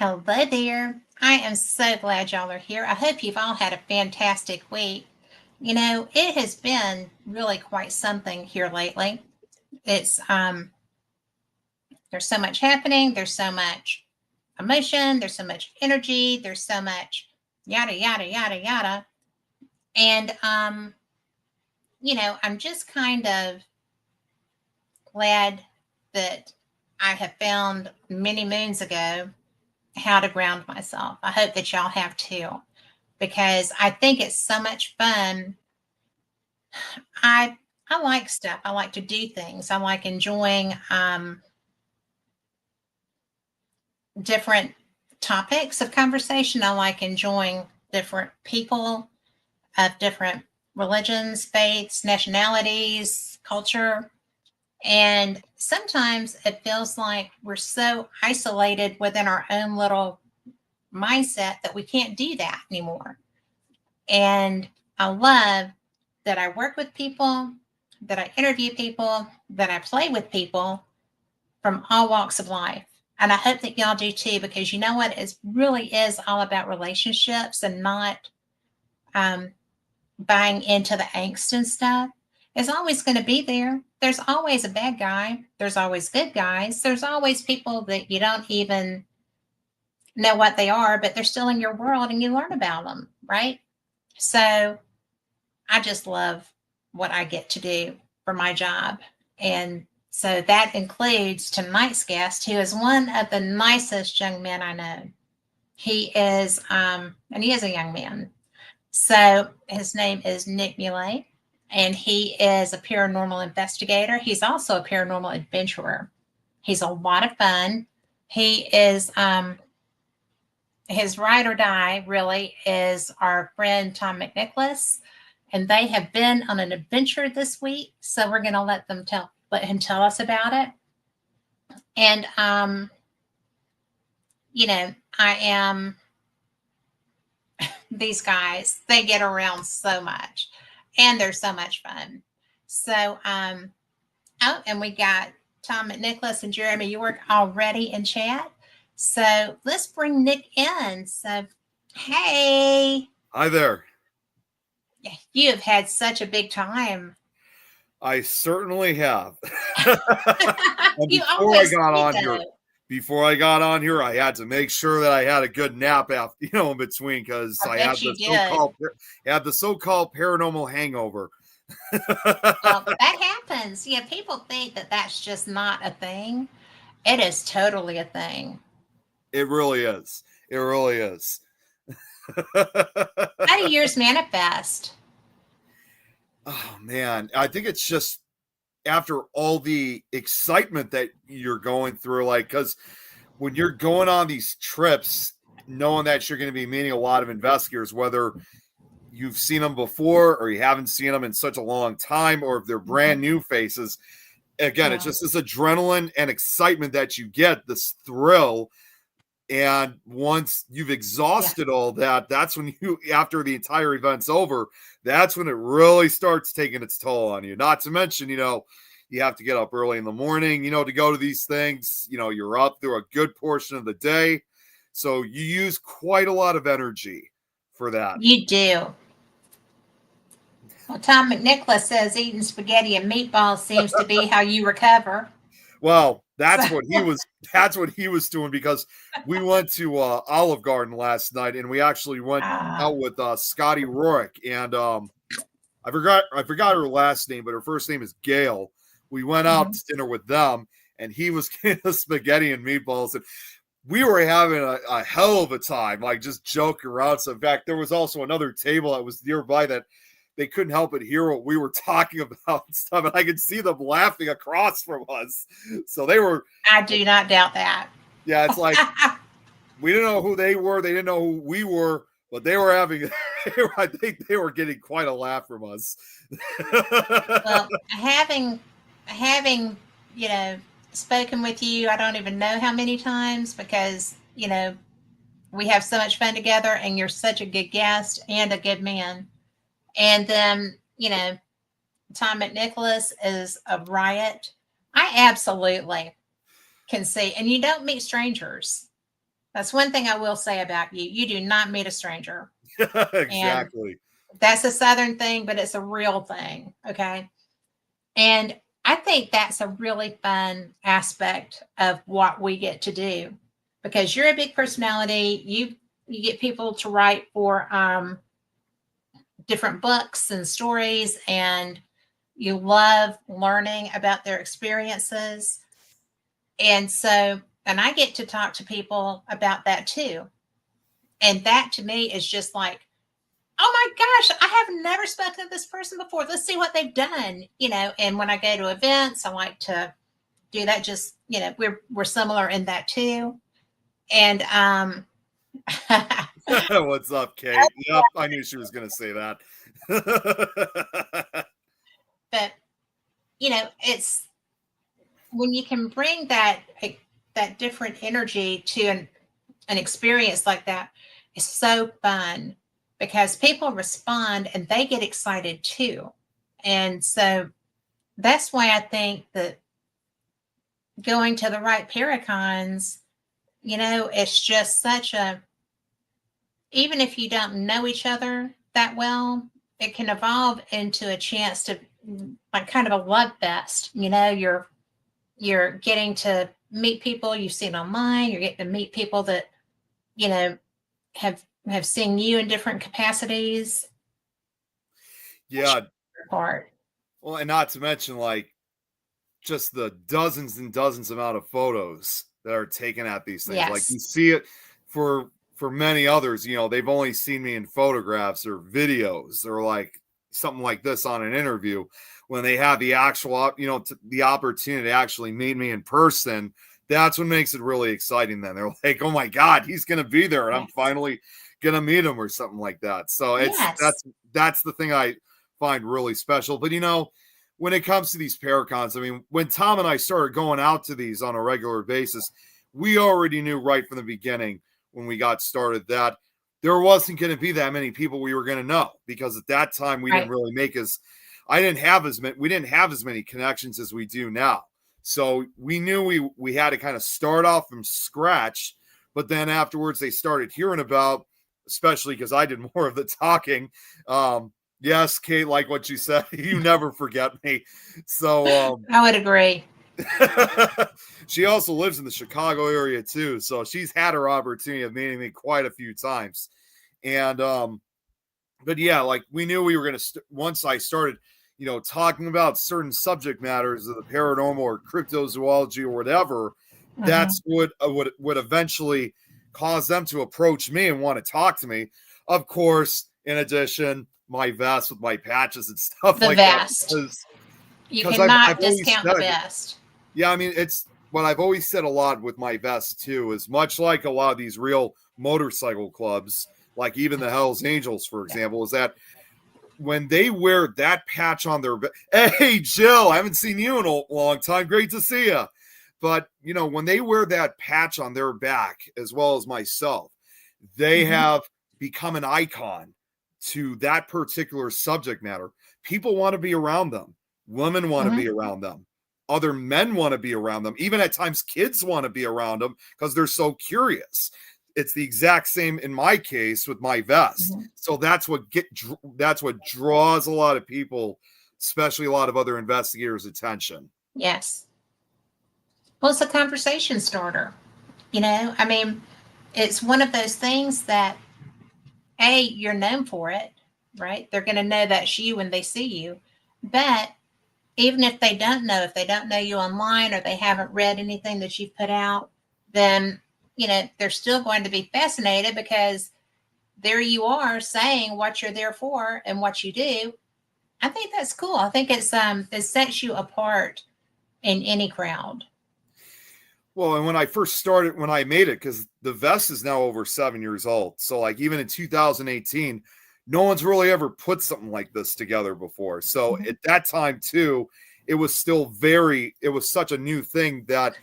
Hello there. I am so glad y'all are here. I hope you've all had a fantastic week. It has been really quite something here lately. It's There's so much happening, there's so much emotion, there's so much energy, there's so much yada yada yada yada. And I'm just kind of glad that I have found many moons ago how to ground myself. I hope that y'all have too, because I think it's so much fun. I like stuff. I like to do things. I like enjoying different topics of conversation. I like enjoying different people of different religions, faiths, nationalities, culture. And sometimes it feels like we're so isolated within our own little mindset that we can't do that anymore. And I love that I work with people, that I interview people, that I play with people from all walks of life. And I hope that y'all do too, because you know what? It really is all about relationships and not buying into the angst and stuff. It's always going to be there. There's always a bad guy. There's always good guys. There's always people that you don't even know what they are, but they're still in your world and you learn about them, right? So I just love what I get to do for my job. And so that includes tonight's guest, who is one of the nicest young men I know. He is, and he is a young man. So his name is Nick Mulae, and he is a paranormal investigator. He's also a paranormal adventurer. He's a lot of fun. He is, his ride or die really is our friend Tom McNicholas, and they have been on an adventure this week. So we're going to let him tell us about it. And I am these guys. They get around so much, and they're so much fun. So and we got Tom McNicholas and Jeremy York already in chat. So let's bring Nick in. So, hey. Hi there. You have had such a big time. I certainly have. Before I got on here, I had to make sure that I had a good nap after, in between, because I had the so-called paranormal hangover. Well, that happens. Yeah, people think that that's just not a thing. It is totally a thing. It really is. It really is. How do yours manifest? Oh, man. I think it's just after all the excitement that you're going through, because when you're going on these trips, knowing that you're going to be meeting a lot of investigators, whether you've seen them before or you haven't seen them in such a long time, or if they're brand new faces, again, It's just this adrenaline and excitement that you get, this thrill. And once you've exhausted all that, that's when after the entire event's over, that's when it really starts taking its toll on you. Not to mention, you have to get up early in the morning, to go to these things. You're up through a good portion of the day. So you use quite a lot of energy for that. You do. Well, Tom McNicholas says eating spaghetti and meatballs seems to be how you recover. Well, that's what he was doing, because we went to Olive Garden last night, and we actually went out with Scotty Rourke, and I forgot her last name, but her first name is Gail. We went out to dinner with them, and he was getting the spaghetti and meatballs, and we were having a hell of a time, just joking around. So in fact, there was also another table that was nearby that they couldn't help but hear what we were talking about and stuff. And I could see them laughing across from us. So they were. I do not doubt that. Yeah, it's like we didn't know who they were. They didn't know who we were, but they were having, I think they were getting quite a laugh from us. Well, having, spoken with you, I don't even know how many times, because, we have so much fun together, and you're such a good guest and a good man. And then, Tom McNicholas is a riot. I absolutely can see, and you don't meet strangers. That's one thing I will say about you. You do not meet a stranger. And Exactly. that's a Southern thing, but it's a real thing. Okay. And I think that's a really fun aspect of what we get to do because you're a big personality. You get people to write for different books and stories, and you love learning about their experiences. And so, and I get to talk to people about that too. And that to me is just like, oh my gosh, I have never spoken to this person before. Let's see what they've done, And when I go to events, I like to do that. Just, we're similar in that too. And What's up, Kate? Yep, I knew she was going to say that. but it's when you can bring that different energy to an experience like that, it's so fun because people respond and they get excited too. And so that's why I think that going to the right Paracons, it's just such even if you don't know each other that well, it can evolve into a chance to like kind of a love fest. You're getting to meet people you've seen online. You're getting to meet people that, have seen you in different capacities. Yeah. Part. Well, and not to mention like just the dozens and dozens amount of photos that are taken at these things. Yes. Like you see it for many others, they've only seen me in photographs or videos or like something like this on an interview. When they have the actual, the opportunity to actually meet me in person, that's what makes it really exciting. Then they're like, oh my God, he's going to be there. And I'm finally going to meet him or something like that. So that's the thing I find really special. But, when it comes to these Paracons, I mean, when Tom and I started going out to these on a regular basis, we already knew right from the beginning when we got started that there wasn't going to be that many people we were going to know, because at that time we didn't really we didn't have as many connections as we do now. So we knew we had to kind of start off from scratch, but then afterwards they started hearing about, especially because I did more of the talking. Yes, Kate, like what you said, you never forget me. So I would agree. She also lives in the Chicago area too, so she's had her opportunity of meeting me quite a few times. And but yeah, like we knew we were going to once I started talking about certain subject matters of the paranormal or cryptozoology or whatever, that's what would eventually cause them to approach me and want to talk to me. Of course, in addition, my vest with my patches and stuff the like vest. that. You cannot discount the vest. Yeah, I mean, it's what I've always said a lot with my vest too, is much like a lot of these real motorcycle clubs, like even the Hells Angels, for example, is that when they wear that patch on their hey, Jill, I haven't seen you in a long time. Great to see you. But, when they wear that patch on their back, as well as myself, they have become an icon to that particular subject matter. People want to be around them. Women want to be around them. Other men want to be around them. Even at times, kids want to be around them because they're so curious. It's the exact same in my case with my vest. So that's what draws a lot of people, especially a lot of other investigators' attention. Yes. Well, it's a conversation starter. I mean, it's one of those things that, you're known for it, right? They're going to know that's you when they see you. But even if they don't know you online or they haven't read anything that you've put out, then, they're still going to be fascinated because there you are saying what you're there for and what you do. I think that's cool. I think it sets you apart in any crowd. Well, and when I first started, when I made it, because the vest is now over 7 years old. So like even in 2018, no one's really ever put something like this together before. So at that time too, it was such a new thing that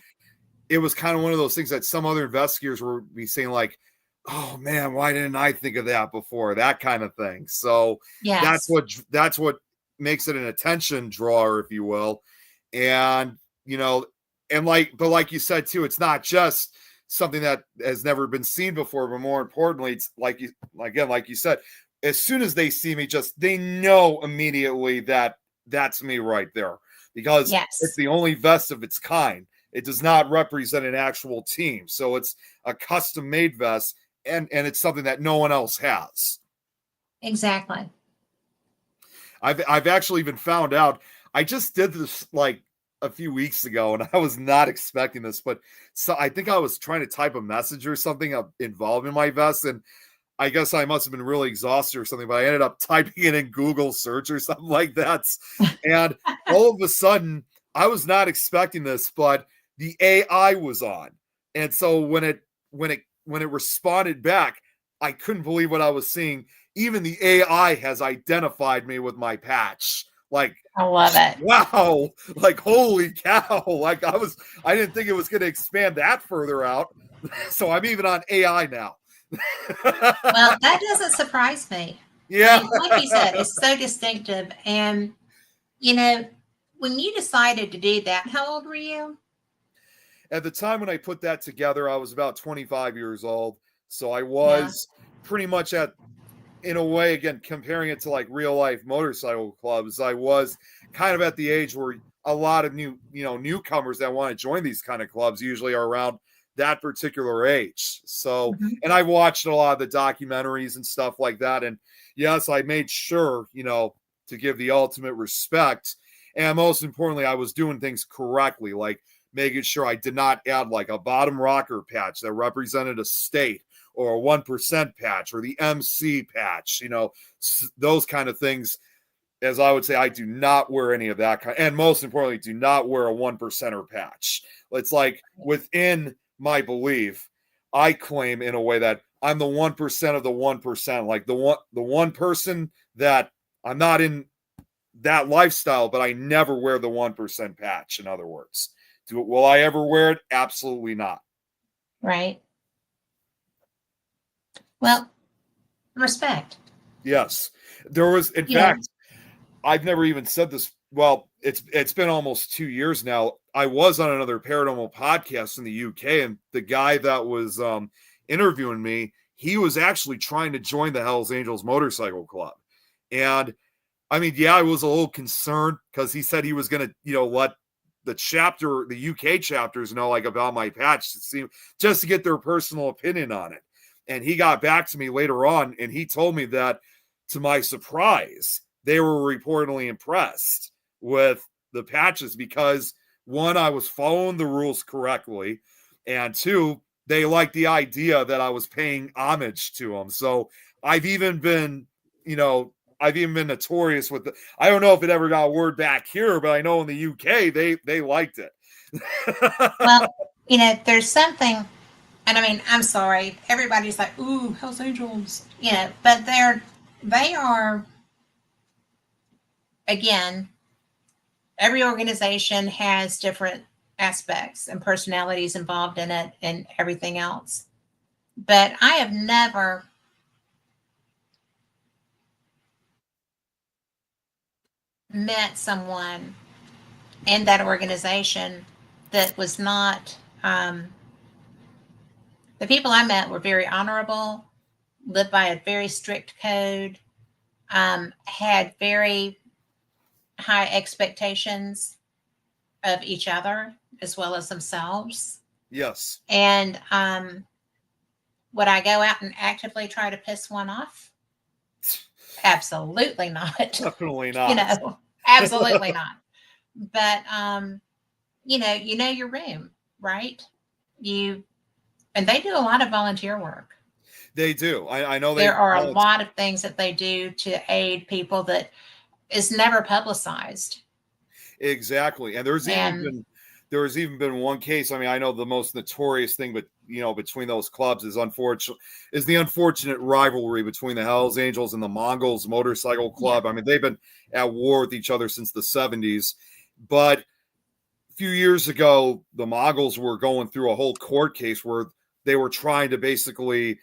it was kind of one of those things that some other investigators were saying like, oh man, why didn't I think of that before? That kind of thing. So that's what makes it an attention drawer, if you will. And, but like you said too, it's not just something that has never been seen before. But more importantly, it's like you said, as soon as they see me, they know immediately that that's me right there, because it's Yes, the only vest of its kind. It does not represent an actual team. So it's a custom made vest, and it's something that no one else has. exactly. I've actually even found out, I just did this like a few weeks ago, and I was not expecting this, but so I think I was trying to type a message or something involved in my vest, and I guess I must have been really exhausted or something, but I ended up typing it in Google search or something like that. And all of a sudden, I was not expecting this, but the AI was on. And so when it responded back, I couldn't believe what I was seeing. Even the AI has identified me with my patch. Like, I love it. wow, like holy cow. Like I didn't think it was going to expand that further out. So I'm even on AI now. Well, that doesn't surprise me. Yeah. I mean, like you said, it's so distinctive. And, you know, when you decided to do that, how old were you? At the time when I put that together, I was about 25 years old. So I Yeah. was pretty much in a way, again, comparing it to like real life motorcycle clubs, I was kind of at the age where a lot of newcomers that want to join these kind of clubs usually are around that particular age. So, Mm-hmm. and I watched a lot of the documentaries and stuff like that. And yes, I made sure, to give the ultimate respect. And most importantly, I was doing things correctly, like making sure I did not add like a bottom rocker patch that represented a state, or a 1% patch, or the MC patch, those kind of things. As I would say, I do not wear any of that kind. And most importantly, do not wear a 1%er patch. It's like within my belief, I claim in a way that I'm the 1% of the 1%, like the one person that I'm not in that lifestyle, but I never wear the 1% patch. In other words, will I ever wear it? Absolutely not. Right. Well, respect. Yes. There was, in You know, fact, I've never even said this. Well, it's been almost 2 years now. I was on another paranormal podcast in the UK, and the guy that was interviewing me, he was actually trying to join the Hells Angels Motorcycle Club. And I mean, yeah, I was a little concerned because he said he was going to, let the UK chapters know like about my patch just to get their personal opinion on it. And he got back to me later on, and he told me that, to my surprise, they were reportedly impressed with the patches because, one, I was following the rules correctly, and two, they liked the idea that I was paying homage to them. So I've even been notorious with I don't know if it ever got word back here, but I know in the UK they liked it. well, there's something, and I mean, I'm sorry, everybody's like, ooh, Hells Angels, but they are, again, every organization has different aspects and personalities involved in it and everything else. But I have never met someone in that organization that was not, the people I met were very honorable, lived by a very strict code, had very high expectations of each other as well as themselves. Yes. And would I go out and actively try to piss one off? Absolutely not. Definitely not. Absolutely not. But you know your room, right? And they do a lot of volunteer work. They do. I know there are a lot of things that they do to aid people that is never publicized. Exactly. And there was even been one case. I mean, I know the most notorious thing, but between those clubs is the unfortunate rivalry between the Hells Angels and the Mongols Motorcycle Club. Yeah. I mean, they've been at war with each other since the 70s. But a few years ago, the Mongols were going through a whole court case where they were trying to basically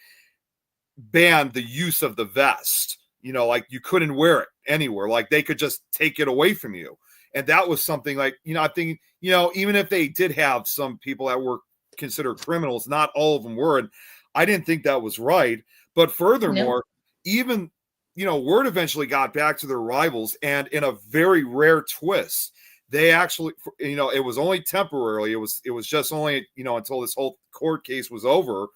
ban the use of the vest. Like you couldn't wear it anywhere. Like they could just take it away from you. And that was something like, I think, even if they did have some people that were considered criminals. Not all of them were. And I didn't think that was right. But furthermore, even, word eventually got back to their rivals. And in a very rare twist, they actually, it was only temporarily. It was just only, until this whole court case was over.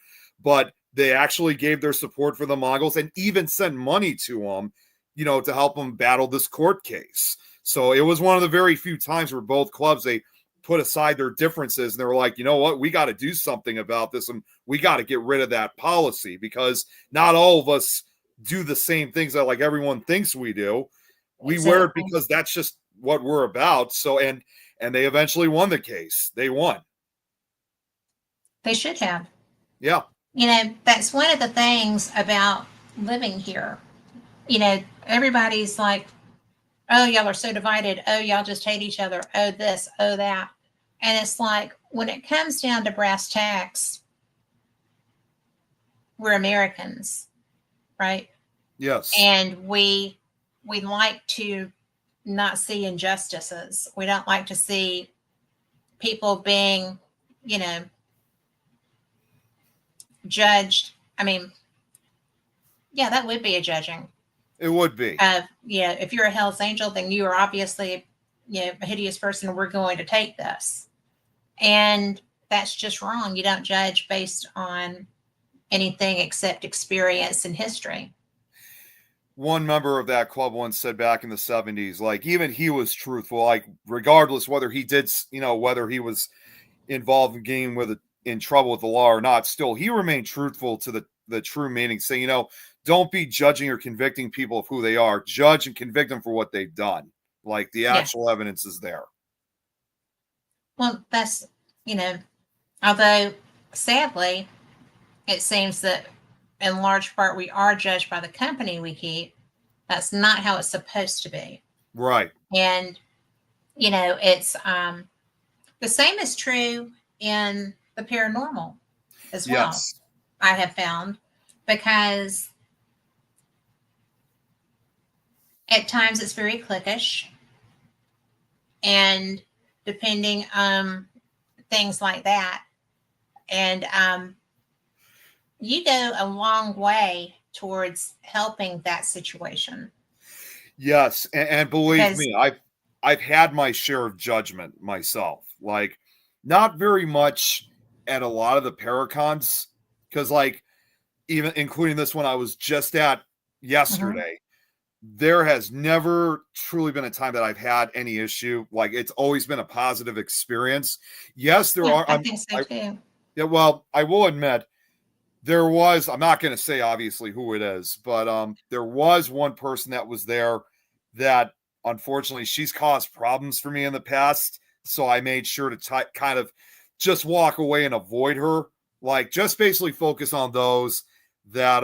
But they actually gave their support for the Mongols and even sent money to them, to help them battle this court case. So it was one of the very few times where both clubs, they put aside their differences and they were like, you know what, we got to do something about this, and we got to get rid of that policy, because not all of us do the same things that like everyone thinks we do. We wear it because that's just what we're about. So, and they eventually won the case. They won. They should have. Yeah. That's one of the things about living here. Everybody's like, oh, y'all are so divided. Oh, y'all just hate each other. Oh, this, oh, that. And it's like, when it comes down to brass tacks, we're Americans, right? Yes. And we like to not see injustices. We don't like to see people being, judged. I mean, yeah, that would be a judging. It would be. If you're a Hell's Angel, then you are obviously, a hideous person, and we're going to take this. And that's just wrong. You don't judge based on anything except experience and history. One member of that club once said back in the 70s, like, even he was truthful, like, regardless whether he did, whether he was involved in getting in trouble with the law or not, still he remained truthful to the true meaning, saying, don't be judging or convicting people of who they are. Judge and convict them for what they've done. Like, the actual evidence is there. Well, that's, although sadly, it seems that in large part we are judged by the company we keep. That's not how it's supposed to be. Right. And, it's the same is true in the paranormal as well. Yes. I have found, because at times it's very cliquish, and depending on things like that. And you go a long way towards helping that situation. Yes. And believe me, I've had my share of judgment myself. Like, not very much at a lot of the Paracons, because, like, even including this one I was just at yesterday, there has never truly been a time that I've had any issue. Like, it's always been a positive experience. Yes, there are. I think so too. Yeah, well, I will admit, there was, I'm not going to say obviously who it is, but there was one person that was there that, unfortunately, she's caused problems for me in the past. So I made sure to kind of just walk away and avoid her. Like, just basically focus on those that,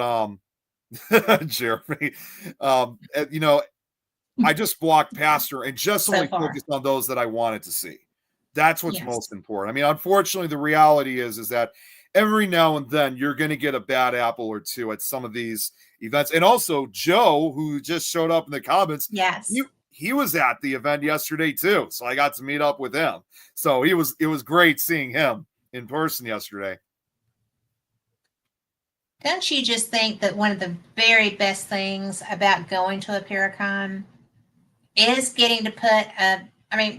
Jeremy, I just blocked past her and just only focused on those that I wanted to see. That's what's most important. I mean, unfortunately, the reality is that every now and then you're going to get a bad apple or two at some of these events. And also Joe, who just showed up in the comments. Yes. He was at the event yesterday too. So I got to meet up with him. So it was great seeing him in person yesterday. Don't you just think that one of the very best things about going to a Paracon is getting to put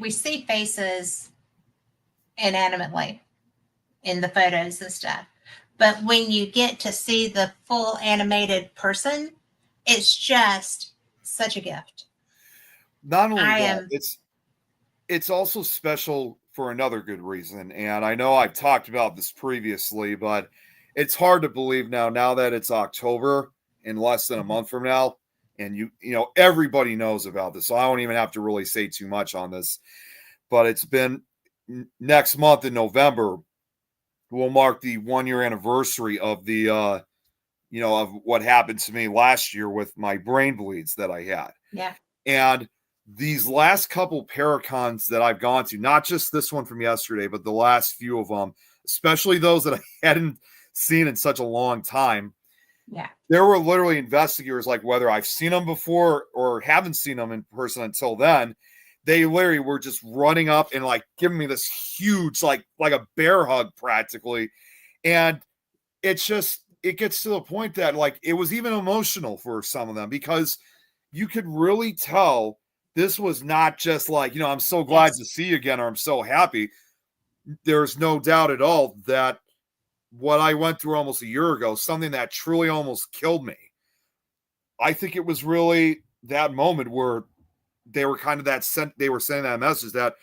we see faces inanimately in the photos and stuff, but when you get to see the full animated person, it's just such a gift. Not only that, it's also special for another good reason. And I know I've talked about this previously, but it's hard to believe now that it's October, in less than a month from now. And everybody knows about this, so I don't even have to really say too much on this. But it's been next month in November will mark the 1-year anniversary of the of what happened to me last year with my brain bleeds that I had. Yeah. And these last couple Paracons that I've gone to, not just this one from yesterday, but the last few of them, especially those that I hadn't seen in such a long time. Yeah. There were literally investigators, like, whether I've seen them before or haven't seen them in person until then, they literally were just running up and like giving me this huge, like a bear hug practically. And it's just, it gets to the point that like it was even emotional for some of them, because you could really tell this was not just like, I'm so glad to see you again, or I'm so happy. There's no doubt at all that what I went through almost a year ago, something that truly almost killed me, I think it was really that moment where they were kind of they were sending that message that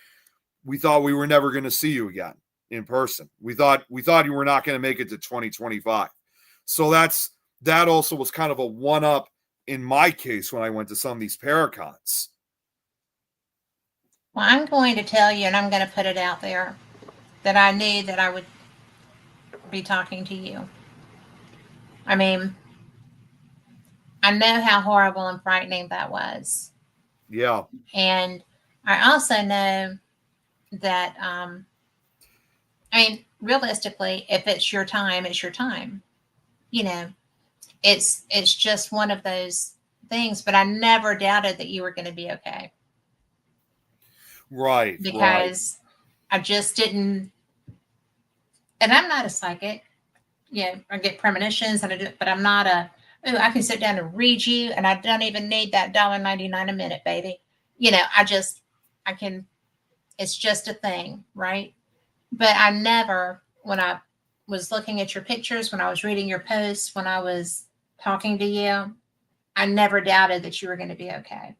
we thought we were never going to see you again in person. We thought you were not going to make it to 2025. So that also was kind of a one up in my case when I went to some of these Paracons. Well, I'm going to tell you, and I'm going to put it out there, that I knew that I would be talking to you. I mean, I know how horrible and frightening that was. Yeah. And I also know that, I mean, realistically, if it's your time, it's your time. It's just one of those things, but I never doubted that you were going to be okay. Right. Because I just didn't, and I'm not a psychic. I get premonitions but I'm not I can sit down and read you, and I don't even need that $1.99 a minute, baby. I can, it's just a thing, right? But I never, when I was looking at your pictures, when I was reading your posts, when I was talking to you, I never doubted that you were going to be okay.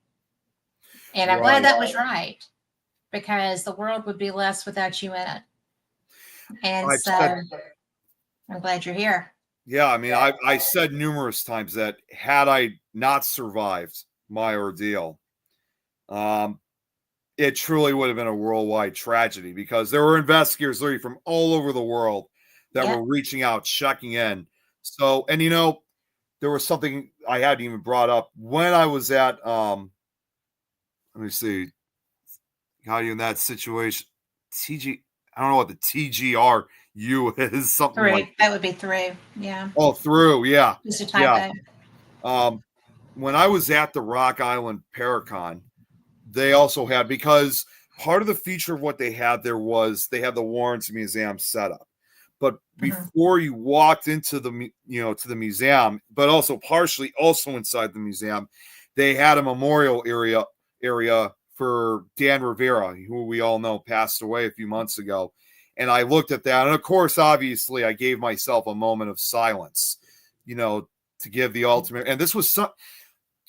And I'm glad that was right, because the world would be less without you in it. And I'm glad you're here. Yeah, I mean, I said numerous times that had I not survived my ordeal, it truly would have been a worldwide tragedy, because there were investigators literally from all over the world that were reaching out, checking in. So, and there was something I hadn't even brought up when I was at, let me see, got you in that situation. I don't know what the TGRU is, something like that would be through. Yeah. Oh, through. Yeah. Just a typo. Yeah. When I was at the Rock Island Paracon, they also had, because part of the feature of what they had there was they had the Warrens Museum set up. But before you walked into the, to the museum, but also partially also inside the museum, they had a memorial area for Dan Rivera, who we all know passed away a few months ago. And I looked at that. And of course, obviously, I gave myself a moment of silence, to give the ultimate. And this was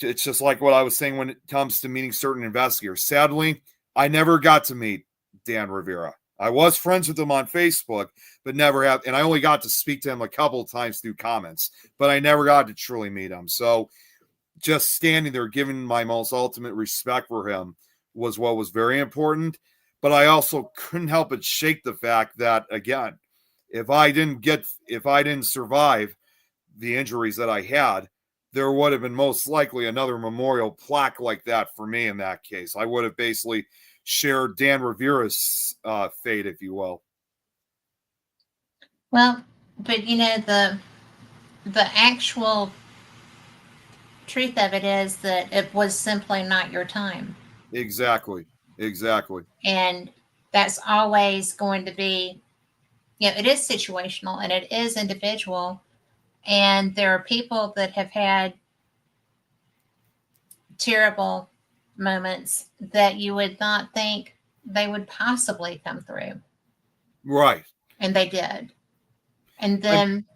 it's just like what I was saying when it comes to meeting certain investigators. Sadly, I never got to meet Dan Rivera. I was friends with him on Facebook, but never have. And I only got to speak to him a couple of times through comments, but I never got to truly meet him. So just standing there, giving my most ultimate respect for him was what was very important. But I also couldn't help but shake the fact that, again, if I didn't survive the injuries that I had, there would have been most likely another memorial plaque like that for me in that case. I would have basically shared Dan Rivera's fate, if you will. Well, but the actual truth of it is that it was simply not your time. Exactly. And that's always going to be, it is situational and it is individual. And there are people that have had terrible moments that you would not think they would possibly come through. Right. And they did. And then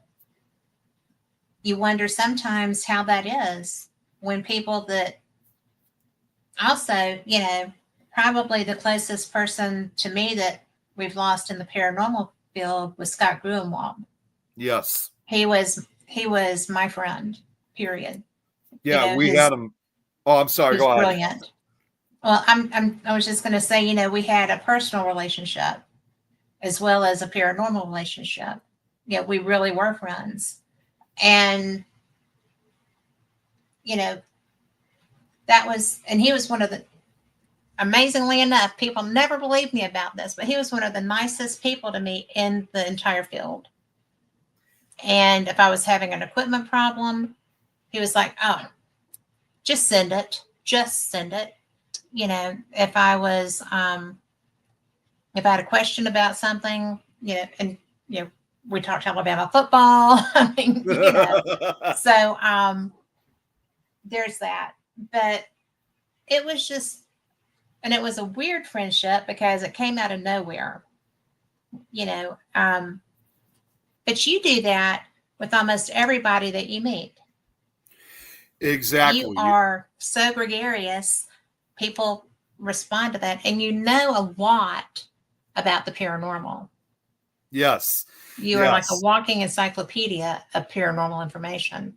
you wonder sometimes how that is when people that also, probably the closest person to me that we've lost in the paranormal field was Scott Gruenwald. Yes. He was my friend, period. Yeah, we had him. Oh, I'm sorry. Go ahead. Brilliant. Well, I was just going to say, we had a personal relationship as well as a paranormal relationship. Yeah, we really were friends. And, he was one of the, amazingly enough, people never believed me about this, but he was one of the nicest people to meet in the entire field. And if I was having an equipment problem, he was like, oh, just send it. you know, if I was, if I had a question about something, you know, and, you know, we talked Alabama football. I mean, you know, so there's that. But it was just, and it was a weird friendship because it came out of nowhere, you know. But you do that with almost everybody that you meet. You Exactly. are so gregarious. People respond to that, and you know a lot about the paranormal. Yes. You are like a Yes. walking encyclopedia of paranormal information.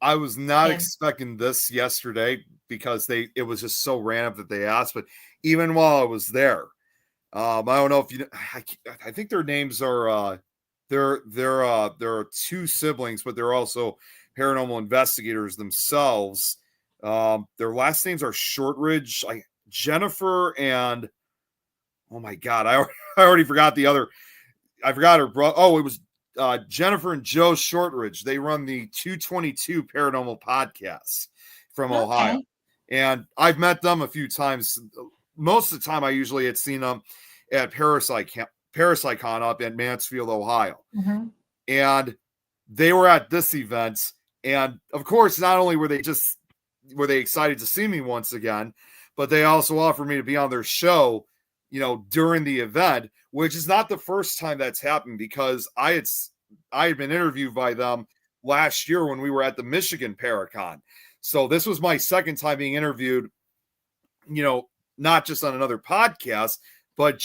I was not And expecting this yesterday because it was just so random that they asked. But even while I was there, I don't know if you, I think their names are, there are two siblings, but they're also paranormal investigators themselves. Their last names are Shortridge, Jennifer, and oh my God, I already forgot the other. I forgot her brother. Oh, it was Jennifer and Joe Shortridge. They run the 222 Paranormal Podcast from Ohio. okay. And I've met them a few times. Most of the time, I usually had seen them at Parasitecon up in Mansfield, Ohio. Mm-hmm. And they were at this event. And of course, not only were they excited to see me once again, but they also offered me to be on their show, you know, during the event, which is not the first time that's happened because I had been interviewed by them last year when we were at the Michigan Paracon. So this was my second time being interviewed, you know, not just on another podcast, but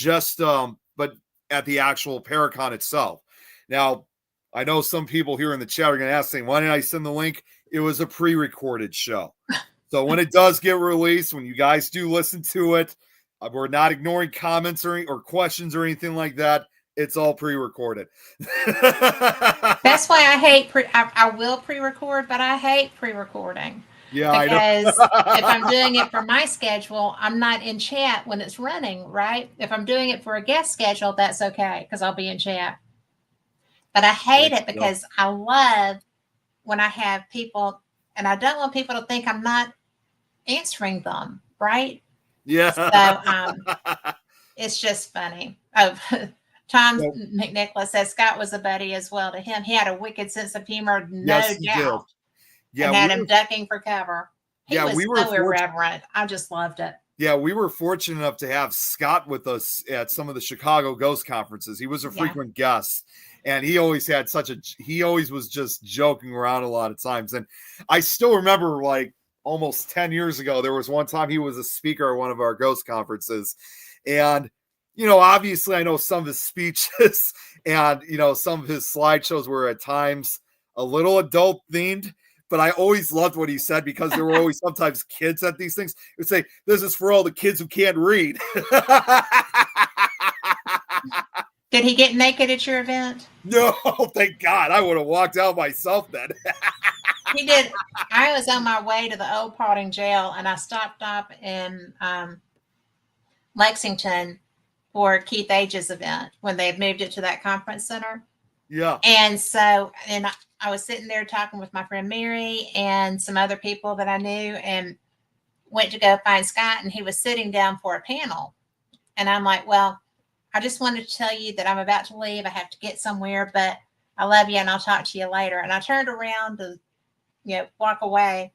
but at the actual Paracon itself. Now, I know some people here in the chat are going to ask, saying, why didn't I send the link? It was a pre-recorded show. So when it does get released, when you guys do listen to it, we're not ignoring comments or questions or anything like that. It's all pre-recorded. That's why I hate I will pre-record, but I hate pre-recording. Yeah, I know. Because if I'm doing it for my schedule, I'm not in chat when it's running, right? If I'm doing it for a guest schedule, that's okay because I'll be in chat. But I hate it because I love when I have people, and I don't want people to think I'm not answering them, right? Yeah. So it's just funny. Oh, Tom So, McNicholas says Scott was a buddy as well to him. He had a wicked sense of humor, no yes, he did. doubt, Yeah, and had him ducking for cover. He was so irreverent. I just loved it. Yeah, we were fortunate enough to have Scott with us at some of the Chicago Ghost conferences. He was a frequent guest, and he always was just joking around a lot of times. And I still remember, like, almost 10 years ago, there was one time he was a speaker at one of our ghost conferences. And, you know, obviously I know some of his speeches and, you know, some of his slideshows were at times a little adult themed. But I always loved what he said because there were always sometimes kids at these things. He would say, this is for all the kids who can't read. Did he get naked at your event? No, thank God. I would have walked out myself then. He did. I was on my way to the old Paulding jail, and I stopped up in Lexington for Keith Age's event when they had moved it to that conference center. Yeah. And so, and I was sitting there talking with my friend Mary and some other people that I knew, and went to go find Scott, and he was sitting down for a panel. And I'm like, well, I just wanted to tell you that I'm about to leave. I have to get somewhere, but I love you and I'll talk to you later. And I turned around to, you know, walk away,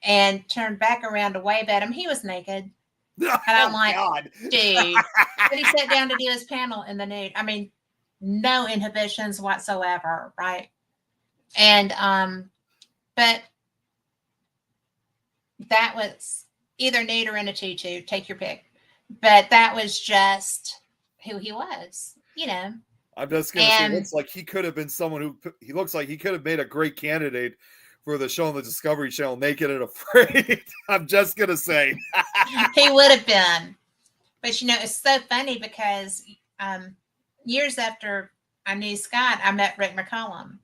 and turned back around to wave at him. He was naked. And I'm like, God. Dude. But he sat down to do his panel in the nude. I mean, no inhibitions whatsoever, right? And but that was either nude or in a tutu, take your pick. But that was just who he was, you know. I'm just gonna say, looks like he could have been someone he looks like he could have made a great candidate for the show on the Discovery Channel, Naked and Afraid. I'm just gonna say he would have been. But you know, it's so funny because years after I knew Scott, I met Rick McCollum.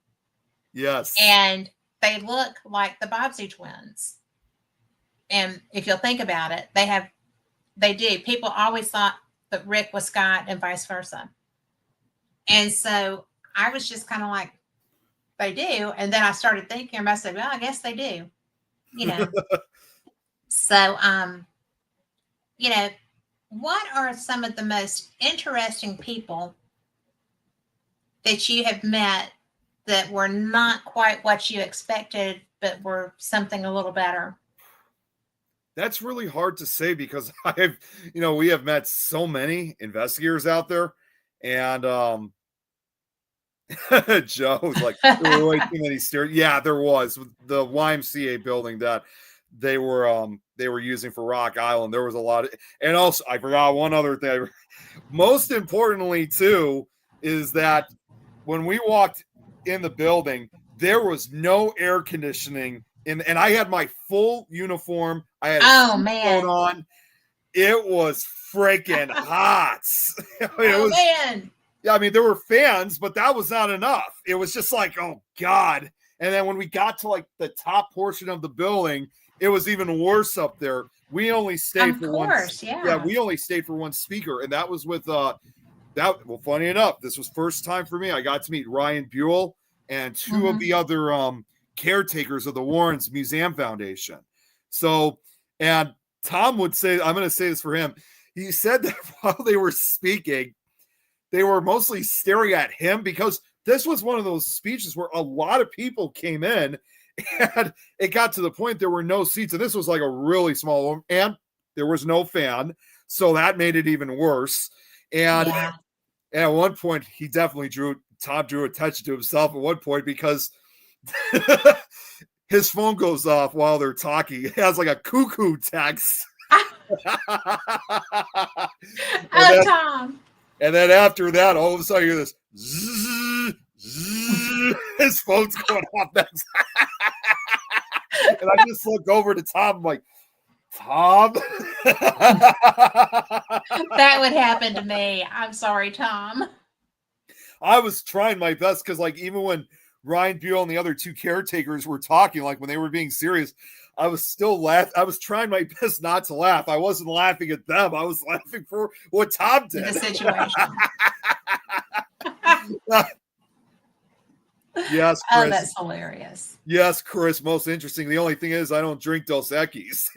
Yes. And they look like the Bobbsey twins. And if you'll think about it, they do. People always thought that Rick was Scott and vice versa. And so I was just kind of like, they do. And then I started thinking, I said, well, I guess they do, you know. So you know, what are some of the most interesting people that you have met that were not quite what you expected, but were something a little better? That's really hard to say because we have met so many investigators out there, and Joe's like, there were way too many stairs. Yeah, there was the YMCA building that they were using for Rock Island. There was a lot of, and also I forgot one other thing. Most importantly, too, is that when we walked in the building, there was no air conditioning, and I had my full uniform. I had a suit coat on. It was freaking hot. Man. Yeah, I mean, there were fans, but that was not enough. It was just like, oh God. And then when we got to like the top portion of the building, it was even worse up there. We only stayed for one. Yeah, we only stayed for one speaker, and that was with funny enough, this was first time for me. I got to meet Ryan Buell and two of the other caretakers of the Warrens Museum Foundation. So, and Tom would say, I'm going to say this for him. He said that while they were speaking, they were mostly staring at him because this was one of those speeches where a lot of people came in, and it got to the point there were no seats, and this was like a really small room, and there was no fan, so that made it even worse. And at one point, Tom drew attention to himself at one point because his phone goes off while they're talking. It has like a cuckoo text. Tom. And then after that, all of a sudden you hear this zzz, zzz, his phone's going off. And I just look over to Tom, I'm like, Tom? That would happen to me. I'm sorry, Tom. I was trying my best because, like, even when Ryan Buell and the other two caretakers were talking, like when they were being serious, I was still laughing. I was trying my best not to laugh. I wasn't laughing at them. I was laughing for what Tom did. The situation. Yes, Chris. Oh, that's hilarious. Yes, Chris. Most interesting. The only thing is I don't drink Dos Equis.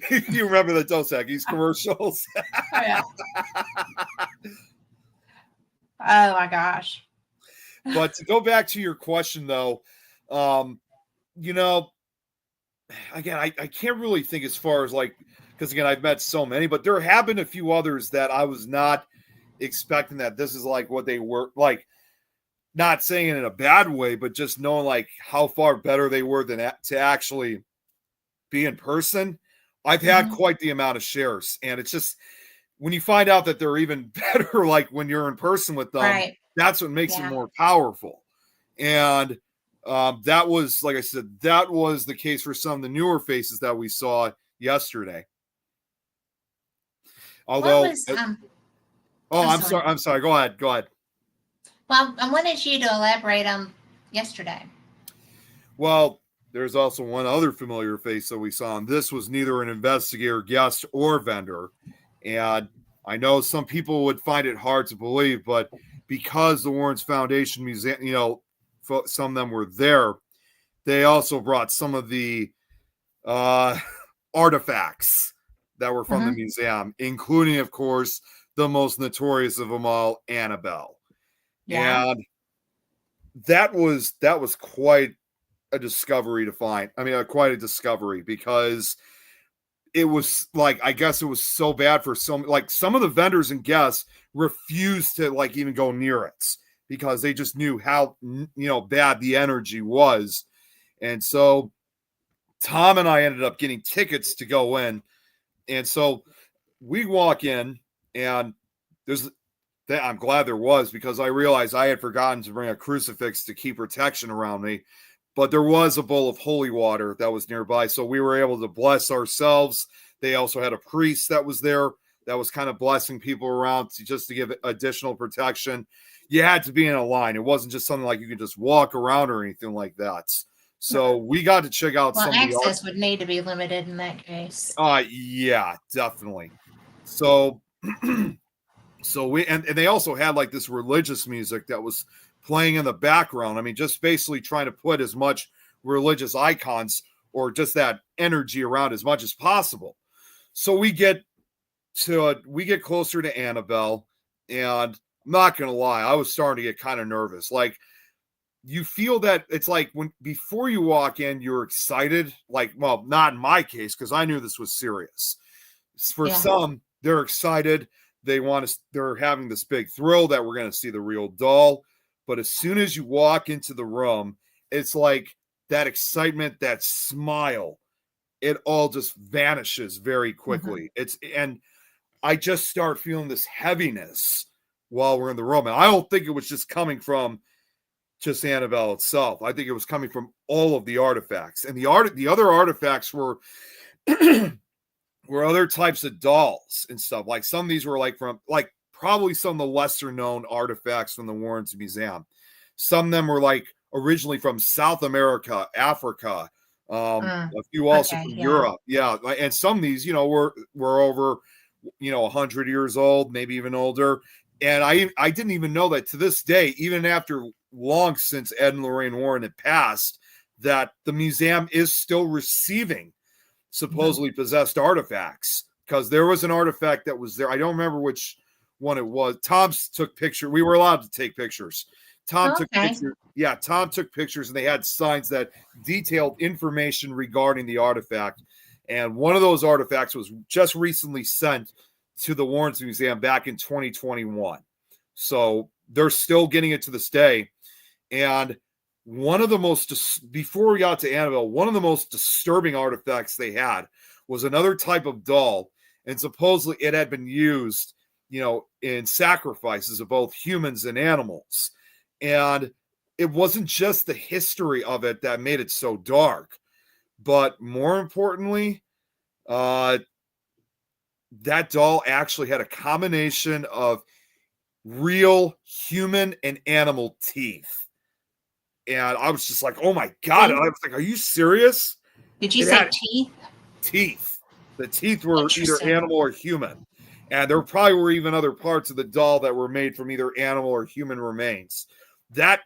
You remember the Dos Equis commercials? Oh, yeah. Oh, my gosh. But to go back to your question, though, again, I can't really think as far as like, because again, I've met so many, but there have been a few others that I was not expecting that this is like what they were like, not saying it in a bad way, but just knowing like how far better they were than to actually be in person. I've had quite the amount of shares, and it's just when you find out that they're even better, like when you're in person with them, that's what makes it more powerful. And that was, like I said, that was the case for some of the newer faces that we saw yesterday. Although, I'm sorry. Go ahead. Well, I wanted you to elaborate on yesterday. Well, there's also one other familiar face that we saw, and this was neither an investigator, guest, or vendor. And I know some people would find it hard to believe, but because the Warrens Foundation Museum, some of them were there, they also brought some of the artifacts that were from the museum, including, of course, the most notorious of them all, Annabelle. Yeah. And that was quite a discovery to find. I mean, quite a discovery, because it was like, I guess it was so bad for some of the vendors and guests refused to like even go near it because they just knew how, bad the energy was. And so Tom and I ended up getting tickets to go in. And so we walk in, and I'm glad there was, because I realized I had forgotten to bring a crucifix to keep protection around me. But there was a bowl of holy water that was nearby, so we were able to bless ourselves. They also had a priest that was there that was kind of blessing people around just to give additional protection. You had to be in a line. It wasn't just something like you could just walk around or anything like that. So we got to check out some access would need to be limited in that case. Yeah, definitely. So and they also had like this religious music that was playing in the background. I mean, just basically trying to put as much religious icons or just that energy around as much as possible. So we get we get closer to Annabelle, and I'm not gonna lie, I was starting to get kind of nervous. Like, you feel that it's like when before you walk in, you're excited. Like, well, not in my case, because I knew this was serious. For some, they're excited. They're having this big thrill that we're going to see the real doll. But as soon as you walk into the room, it's like that excitement, that smile, it all just vanishes very quickly. And I just start feeling this heaviness while we're in the room. And I don't think it was just coming from just Annabelle itself. I think it was coming from all of the artifacts. And the other artifacts were were other types of dolls and stuff. Like some of these were like from like probably some of the lesser known artifacts from the Warrens Museum. Some of them were like originally from South America, Africa, a few also from Europe. Yeah. And some of these, were over, 100 years old, maybe even older. And I didn't even know that to this day, even after long since Ed and Lorraine Warren had passed, that the museum is still receiving supposedly possessed artifacts, because there was an artifact that was there. I don't remember which one it was. Tom took pictures. We were allowed to take pictures. Tom took pictures. Yeah, Tom took pictures, and they had signs that detailed information regarding the artifact. And one of those artifacts was just recently sent to the Warrens Museum back in 2021. So they're still getting it to this day. And one of the most, before we got to Annabelle, one of the most disturbing artifacts they had was another type of doll. And supposedly it had been used, in sacrifices of both humans and animals. And it wasn't just the history of it that made it so dark, but more importantly, that doll actually had a combination of real human and animal teeth. And I was just like, oh my God. And I was like, are you serious? Did you say teeth? Teeth. The teeth were either animal or human. And there probably were even other parts of the doll that were made from either animal or human remains. That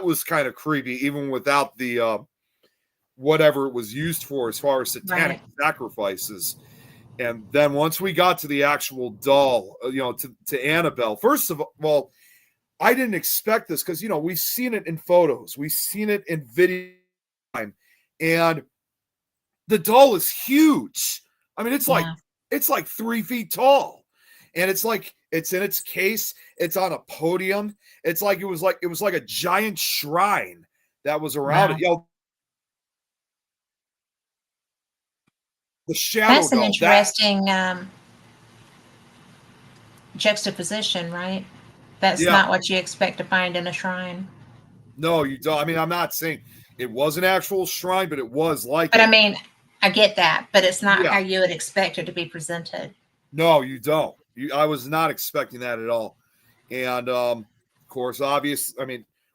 was kind of creepy, even without the whatever it was used for as far as satanic sacrifices. And then once we got to the actual doll, to Annabelle, first of all, I didn't expect this because, we've seen it in photos. We've seen it in video. And the doll is huge. I mean, it's like 3 feet tall. And it's like, it's in its case. It's on a podium. It's like, it was like a giant shrine that was around it. The shadow That's an doll, interesting juxtaposition, right? That's not what you expect to find in a shrine. No, you don't. I mean, I'm not saying it was an actual shrine, but it was like But I mean, I get that, but it's not how you would expect it to be presented. No, you don't. I was not expecting that at all. And of course,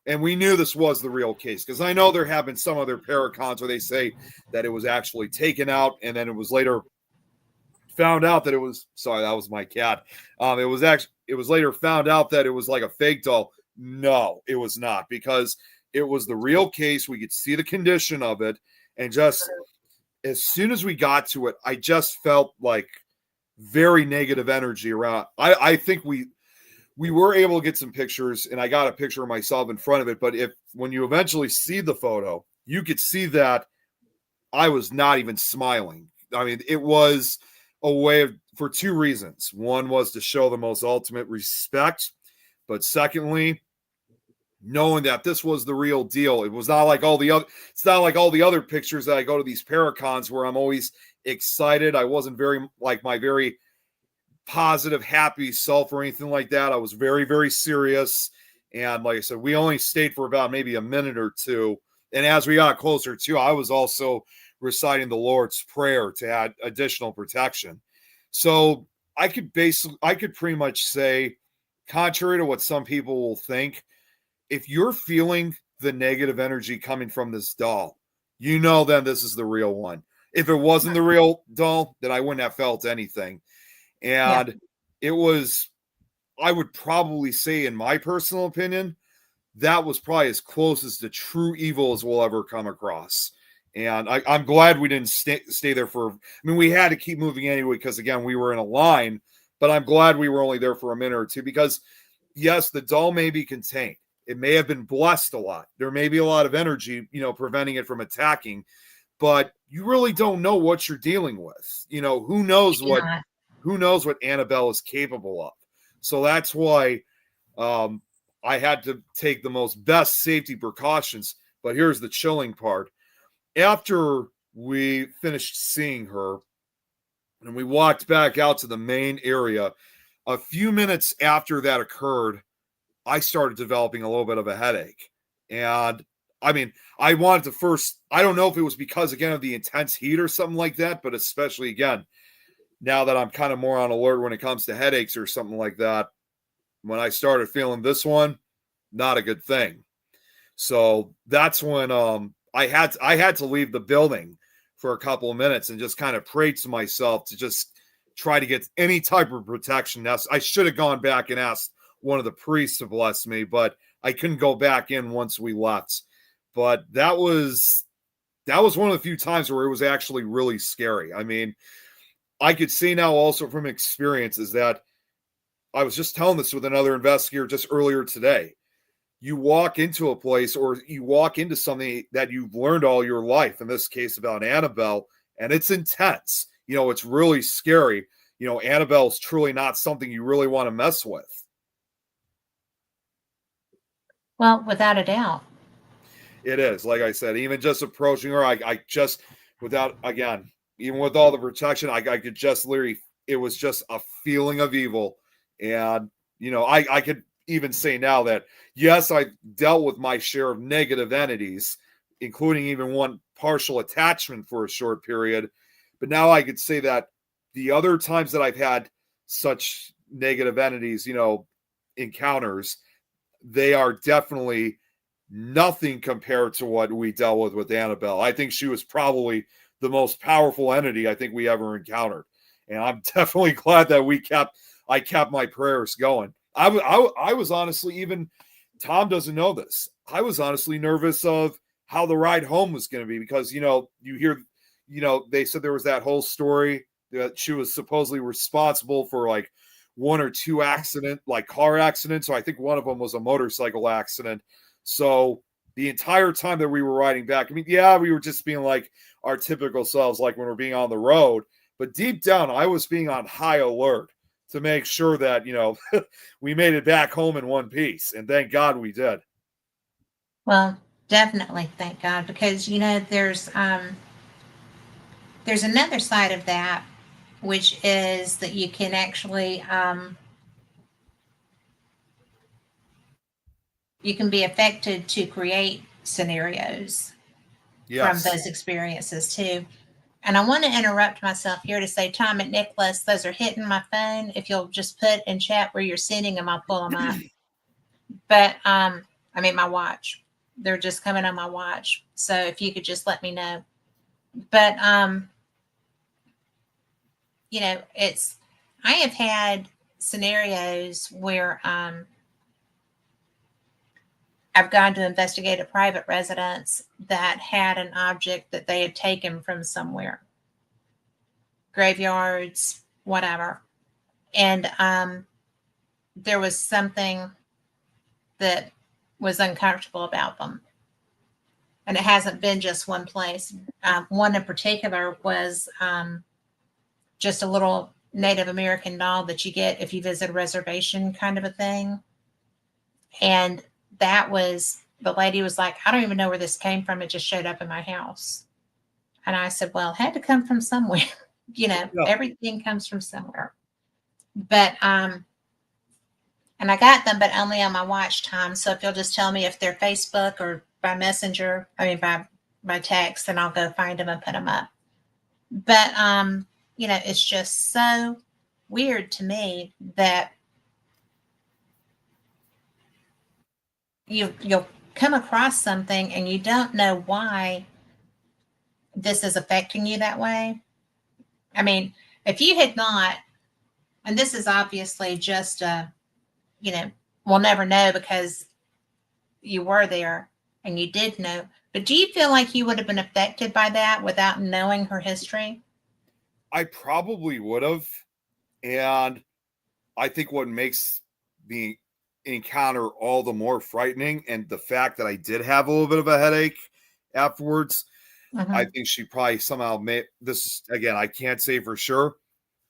and we knew this was the real case, because I know there have been some other Paracons where they say that it was actually taken out, and then it was later found out that it was, sorry, that was my cat. It was later found out that it was like a fake doll. No, it was not, because it was the real case. We could see the condition of it. And just as soon as we got to it, I just felt like very negative energy around. I think we were able to get some pictures, and I got a picture of myself in front of it. But when you eventually see the photo, you could see that I was not even smiling. I mean, it was a way for two reasons. One was to show the most ultimate respect, but secondly, knowing that this was the real deal. It's not like all the other pictures that I go to these Paracons where I'm always excited. I wasn't very like my very positive, happy self or anything like that. I was very, very serious. And like I said, we only stayed for about maybe a minute or two. And as we got closer to, I was also reciting the Lord's Prayer to add additional protection. So I could pretty much say, contrary to what some people will think, if you're feeling the negative energy coming from this doll, then this is the real one. If it wasn't the real doll, then I wouldn't have felt anything. And it was, I would probably say, in my personal opinion, that was probably as close as to true evil as we'll ever come across. And I'm glad we didn't stay there for, I mean, we had to keep moving anyway, because again, we were in a line, but I'm glad we were only there for a minute or two, because yes, the doll may be contained. It may have been blessed a lot. There may be a lot of energy, preventing it from attacking, but you really don't know what you're dealing with. Who knows what Annabelle is capable of. So that's why I had to take the most best safety precautions. But here's the chilling part. After we finished seeing her and we walked back out to the main area, a few minutes after that occurred, I started developing a little bit of a headache. And I mean, I wanted to first, I don't know if it was because, again, of the intense heat or something like that, but especially, again, now that I'm kind of more on alert when it comes to headaches or something like that, when I started feeling this one, not a good thing. So that's when I had to leave the building for a couple of minutes and just kind of pray to myself to just try to get any type of protection. Now, I should have gone back and asked one of the priests to bless me, but I couldn't go back in once we left. But that was one of the few times where it was actually really scary. I mean, I could see now also from experiences that I was just telling this with another investigator just earlier today. You walk into a place or you walk into something that you've learned all your life, in this case about Annabelle, and it's intense. It's really scary. Annabelle is truly not something you really want to mess with. Well, without a doubt. It is. Like I said, even just approaching her, I just, without, again, even with all the protection, I could just literally, it was just a feeling of evil. And, I could even say now that, yes, I dealt with my share of negative entities, including even one partial attachment for a short period. But now I could say that the other times that I've had such negative entities, encounters, they are definitely nothing compared to what we dealt with Annabelle. I think she was probably the most powerful entity I think we ever encountered. And I'm definitely glad that I kept my prayers going. I was honestly, even Tom doesn't know this, I was honestly nervous of how the ride home was going to be, because, you hear, they said there was that whole story that she was supposedly responsible for like one or two car accidents. So I think one of them was a motorcycle accident. So the entire time that we were riding back, I mean, yeah, we were just being like our typical selves, like when we're being on the road, but deep down, I was being on high alert to make sure that, we made it back home in one piece. And thank God we did. Well, definitely thank God, because there's another side of that, which is that you can actually you can be affected to create scenarios from Yes. those experiences too. And I want to interrupt myself here to say, Tom and Nicholas, those are hitting my phone. If you'll just put in chat where you're sending them, I'll pull them up. But I mean, my watch. They're just coming on my watch. So if you could just let me know. But I have had scenarios where I've gone to investigate a private residence that had an object that they had taken from somewhere, graveyards, whatever. And there was something that was uncomfortable about them. And it hasn't been just one place. One in particular was just a little Native American doll that you get if you visit a reservation, kind of a thing. And the lady was like, I don't even know where this came from. It just showed up in my house. And I said, well, it had to come from somewhere. Yeah. Everything comes from somewhere. But, and I got them, but only on my watch time. So if you'll just tell me if they're Facebook or by messenger, by text, then I'll go find them and put them up. But, it's just so weird to me that you'll come across something and you don't know why this is affecting you that way. I mean, if you had not, and this is obviously just we'll never know because you were there and you did know. But do you feel like you would have been affected by that without knowing her history? I probably would have. And I think what makes the encounter all the more frightening, and the fact that I did have a little bit of a headache afterwards, I Hmm. think she probably somehow made this again. I can't say for sure,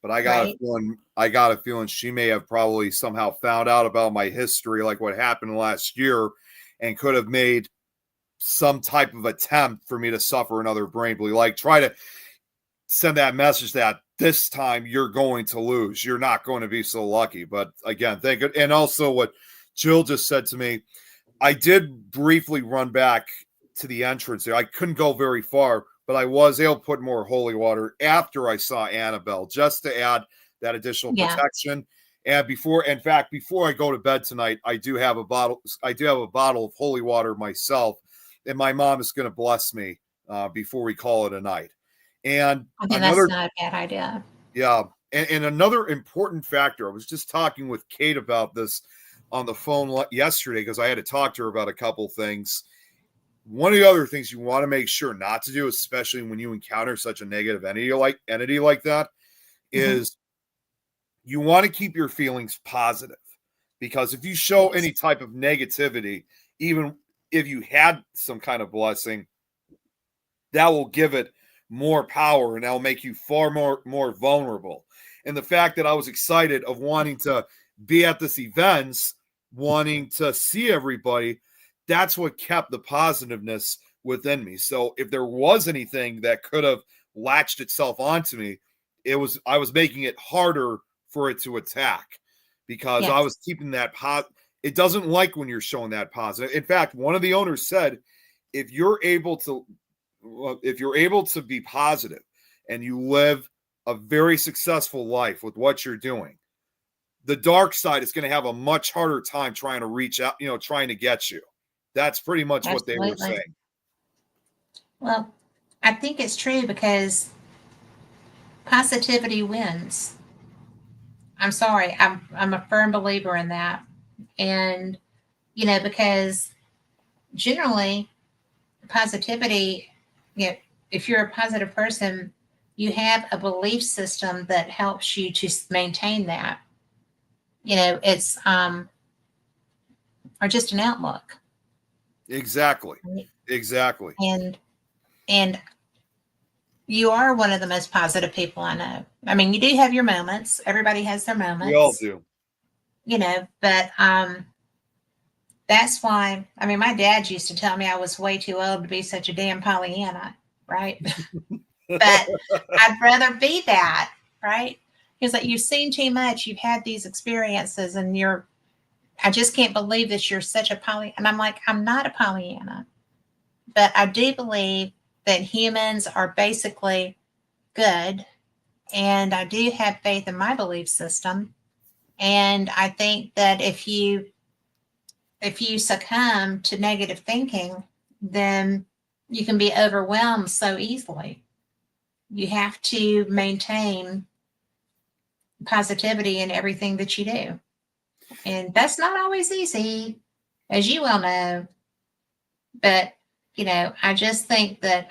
but I got a Right. feeling. I got a feeling she may have probably somehow found out about my history, like what happened last year, and could have made some type of attempt for me to suffer another brain bleed, like try to send that message that this time you're going to lose. You're not going to be so lucky. But again, thank you. And also what Jill just said to me, I did briefly run back to the entrance there. I couldn't go very far, but I was able to put more holy water after I saw Annabelle, just to add that additional Yeah. protection. And before, in fact, before I go to bed tonight, I do have a bottle. I do have a bottle of holy water myself, and my mom is going to bless me before we call it a night. And I think that's another, not a bad idea. yeah, and another important factor. I was just talking with Kate about this on the phone yesterday because I had to talk to her about a couple things. One of the other things you want to make sure not to do, especially when you encounter such a negative entity like that, Hmm. is you want to keep your feelings positive. Because if you show Yes. any type of negativity, even if you had some kind of blessing, that will give it more power and that'll make you far more vulnerable. And the fact that I was excited of wanting to be at this events, wanting to see everybody, that's what kept the positiveness within me. So if there was anything that could have latched itself onto me, I was making it harder for it to attack because I Yes. was keeping that it doesn't like when you're showing that positive. In fact, one of the owners said, if you're able to if you're able to be positive and you live a very successful life with what you're doing, the dark side is going to have a much harder time trying to reach out, trying to get you. That's pretty much what they were Absolutely. saying. Well, I think it's true because positivity wins. I'm sorry. I'm a firm believer in that. And because generally positivity, you know, if you're a positive person, you have a belief system that helps you to maintain that. It's or just an outlook. Exactly. Right? Exactly. And you are one of the most positive people I know. I mean, you do have your moments. Everybody has their We all moments, do. but that's why, I mean, my dad used to tell me I was way too old to be such a damn Pollyanna, right? But I'd rather be that, right? Because like, you've seen too much, you've had these experiences, and I just can't believe that you're such a Pollyanna. And I'm like, I'm not a Pollyanna, but I do believe that humans are basically good. And I do have faith in my belief system. And I think that if you succumb to negative thinking, then you can be overwhelmed so easily. You have to maintain positivity in everything that you do. And that's not always easy, as you well know. But, I just think that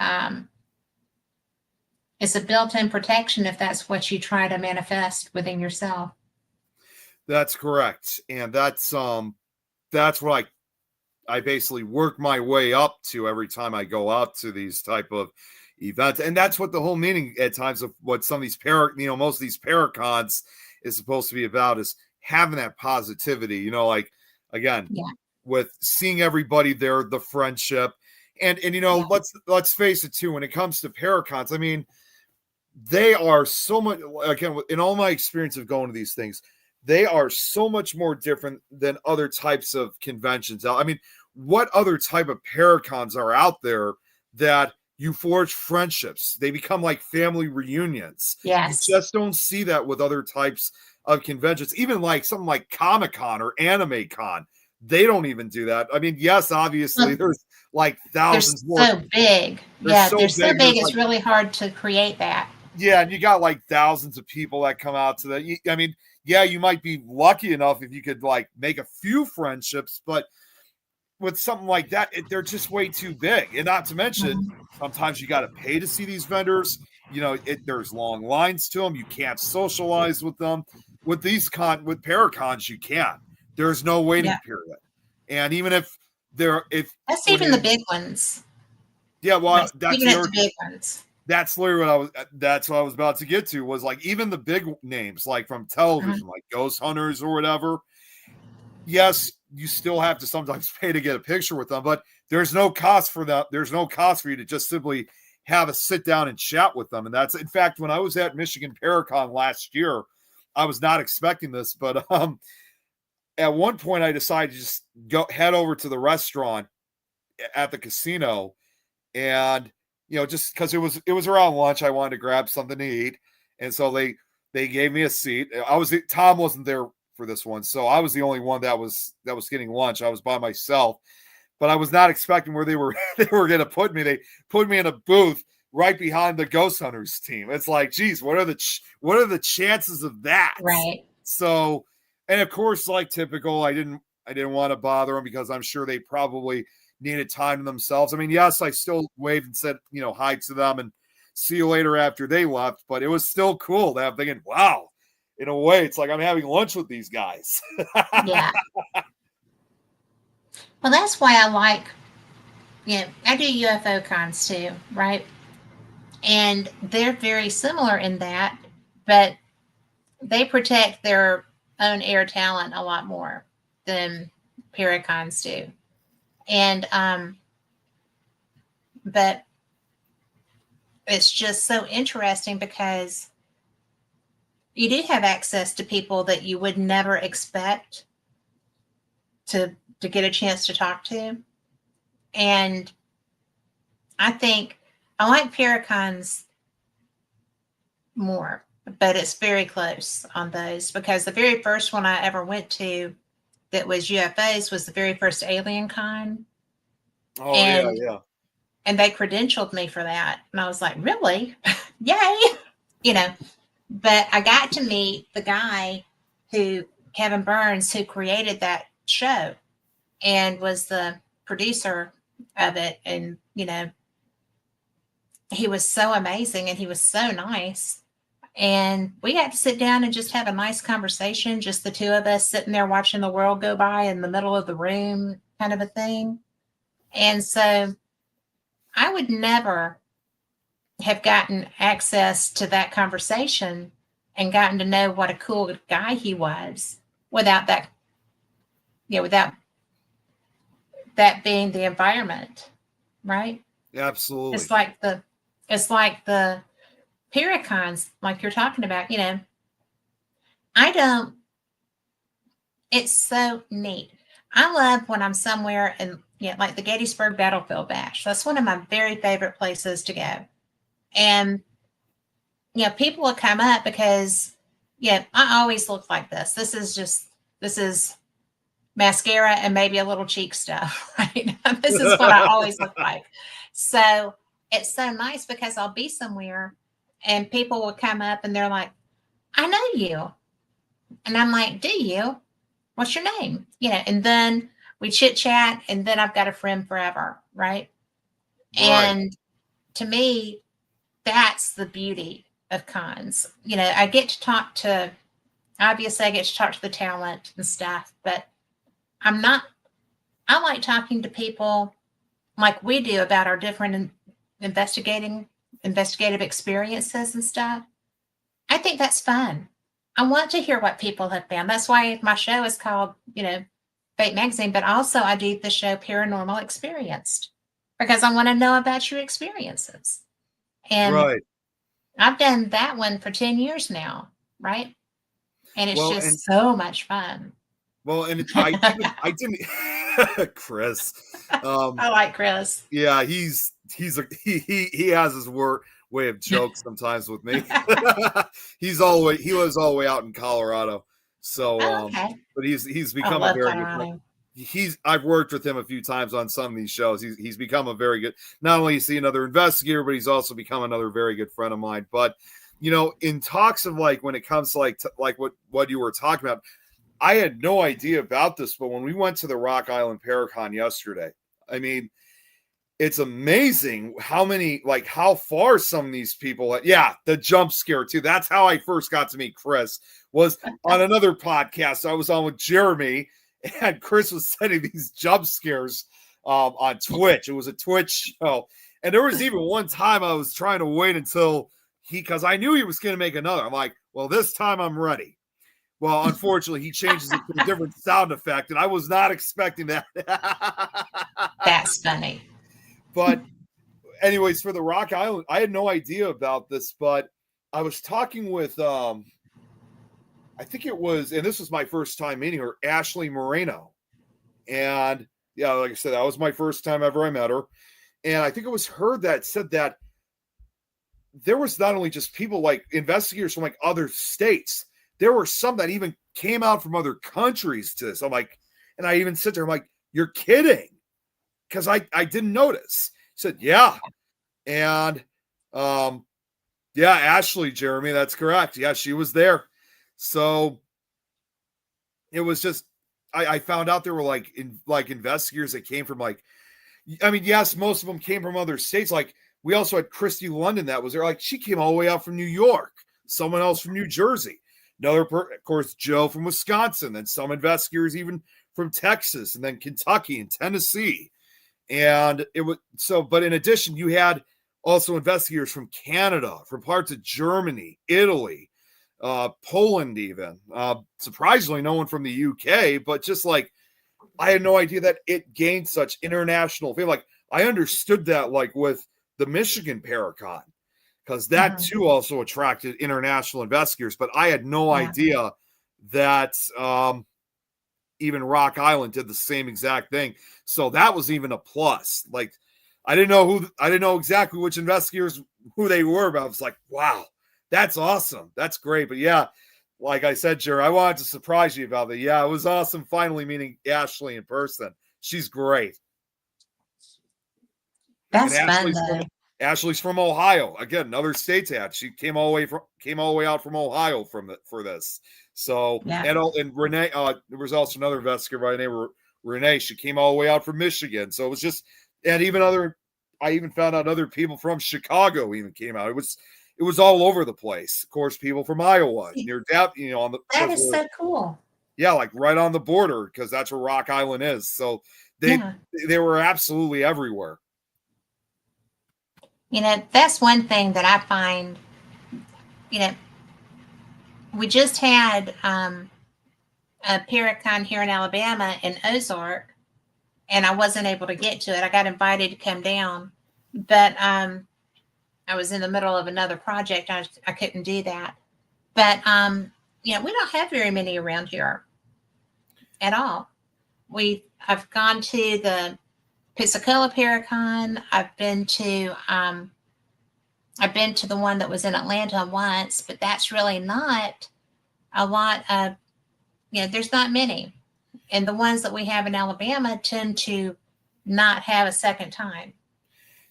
it's a built in protection if that's what you try to manifest within yourself. That's correct. And that's what I basically work my way up to every time I go out to these type of events. And that's what the whole meaning at times of what some of these most of these paracons is supposed to be about, is having that positivity, like again, Yeah. with seeing everybody there, the friendship. And Yeah. let's face it too, when it comes to paracons, I mean, they are so much, again, in all my experience of going to these things, they are so much more different than other types of conventions. I mean, what other type of paracons are out there that you forge friendships? They become like family reunions. You Yes. just don't see that with other types of conventions, even like something like Comic Con or Anime Con. They don't even do that. I mean, yes, obviously, Well, there's like they're thousands more. so big. They're Yeah, so they're so big. big, There's it's like, really hard to create that. yeah, and you got like thousands of people that come out to that. I mean, yeah, you might be lucky enough if you could like make a few friendships, but with something like that, they're just way too big. And not to mention, sometimes you got to pay to see these vendors. There's long lines to them. You can't socialize with them. With with Paracons, you can. There's no waiting period. And even if that's even the big ones. Yeah, well, that's the big ones. That's literally that's what I was about to get to, was like even the big names, like from television, like Ghost Hunters or whatever. Yes, you still have to sometimes pay to get a picture with them, but there's no cost for that. There's no cost for you to just simply have a sit down and chat with them. And that's, in fact, when I was at Michigan Paracon last year, I was not expecting this, but at one point I decided to just head over to the restaurant at the casino, and just because it was around lunch, I wanted to grab something to eat, and so they gave me a seat. Tom wasn't there for this one, so I was the only one that was getting lunch. I was by myself, but I was not expecting where they were going to put me. They put me in a booth right behind the Ghost Hunters team. It's like, geez, what are the chances of that? Right. So, and of course, like typical, I didn't want to bother them because I'm sure they probably needed time to themselves. I mean, yes, I still waved and said, hi to them and see you later after they left, but it was still cool that I'm thinking, wow, in a way, it's like I'm having lunch with these guys. Yeah. Well, that's why I like, I do UFO cons too, right? And they're very similar in that, but they protect their own air talent a lot more than Paracons do. And but it's just so interesting because you do have access to people that you would never expect to get a chance to talk to. And I think I like Paracons more, but it's very close on those, because the very first one I ever went to that was UFOs was the very first Alien Con. Oh, yeah. And they credentialed me for that. And I was like, really? Yay! But I got to meet the guy Kevin Burns, who created that show and was the producer of it. And, he was so amazing and he was so nice. And we got to sit down and just have a nice conversation, just the two of us sitting there watching the world go by in the middle of the room, kind of a thing. And so I would never have gotten access to that conversation and gotten to know what a cool guy he was without that, without that being the environment, right? Absolutely. It's like the Paracons, like you're talking about, it's so neat. I love when I'm somewhere and like the Gettysburg Battlefield Bash. That's one of my very favorite places to go. And, people will come up because, I always look like this. This is mascara and maybe a little cheek stuff, right? This is what I always look like. So it's so nice because I'll be somewhere and people will come up and they're like, I know you. And I'm like, do you? What's your name? And then we chit chat, and then I've got a friend forever, right? And to me, that's the beauty of cons. I get to talk to, obviously I get to talk to the talent and stuff, but I like talking to people like we do about our different investigative experiences and stuff. I think that's fun. I want to hear what people have found. That's why my show is called, Fate Magazine, but also I do the show Paranormal Experienced because I want to know about your experiences. And I've done that one for 10 years now, right? And it's so much fun. Well, and I didn't Chris. I like Chris. Yeah, he has his way of jokes sometimes with me. He was all the way out in Colorado. So but he's become a very good friend. I've worked with him a few times on some of these shows. He's become a very good, not only is he another investigator, but he's also become another very good friend of mine. But in talks of like when it comes to like what you were talking about, I had no idea about this, but when we went to the Rock Island Paracon yesterday, I mean, it's amazing how far some of these people, yeah, the jump scare too. That's how I first got to meet Chris, was on another podcast I was on with Jeremy, and Chris was sending these jump scares on Twitch. It was a Twitch show. And there was even one time I was trying to wait until because I knew he was going to make another. I'm like, well, this time I'm ready. Well, unfortunately, he changes it to a different sound effect, and I was not expecting that. That's funny. But anyways, for the Rock Island, I had no idea about this, but I was talking with, I think it was, and this was my first time meeting her, Ashley Moreno. And yeah, like I said, that was my first time ever I met her. And I think it was her that said that there was not only just people like investigators from like other states, there were some that even came out from other countries to this. I'm like, and I even said to her, I'm like, you're kidding. Because I didn't notice. He said, yeah. And yeah, Ashley, Jeremy, that's correct. Yeah, she was there. So it was just, I found out there were like investigators that came from like, I mean, yes, most of them came from other states. Like we also had Christy London that was there. Like she came all the way out from New York. Someone else from New Jersey. Of course, Joe from Wisconsin. Then some investigators even from Texas, and then Kentucky and Tennessee. And it was so, but in addition, you had also investigators from Canada, from parts of Germany, Italy, Poland, even. Surprisingly, no one from the UK, but just like I had no idea that it gained such international fame. Like I understood that, like with the Michigan Paracon, because that too also attracted international investigators, but I had no idea that even Rock Island did the same exact thing. So that was even a plus. Like I didn't know exactly which investigators, who they were, but I was like, wow, that's awesome. That's great. But yeah, like I said, Jerry, I wanted to surprise you about that. Yeah, it was awesome finally meeting Ashley in person. She's great. That's fun, Ashley's from Ohio. Again, another state ad. She came all the way out from Ohio for this. So and Renee, there was also another investigator by the name of Renee. She came all the way out from Michigan. So it was just, and I even found out other people from Chicago even came out. It was all over the place. Of course, people from Iowa near that is so cool. Yeah, like right on the border, because that's where Rock Island is. So they were absolutely everywhere. That's one thing that I find, we just had a Paracon here in Alabama in Ozark, and I wasn't able to get to it. I got invited to come down, but I was in the middle of another project. I couldn't do that. But, we don't have very many around here at all. I've gone to the Pensacola Paracon. I've been to the one that was in Atlanta once, but that's really not a lot of, there's not many. And the ones that we have in Alabama tend to not have a second time.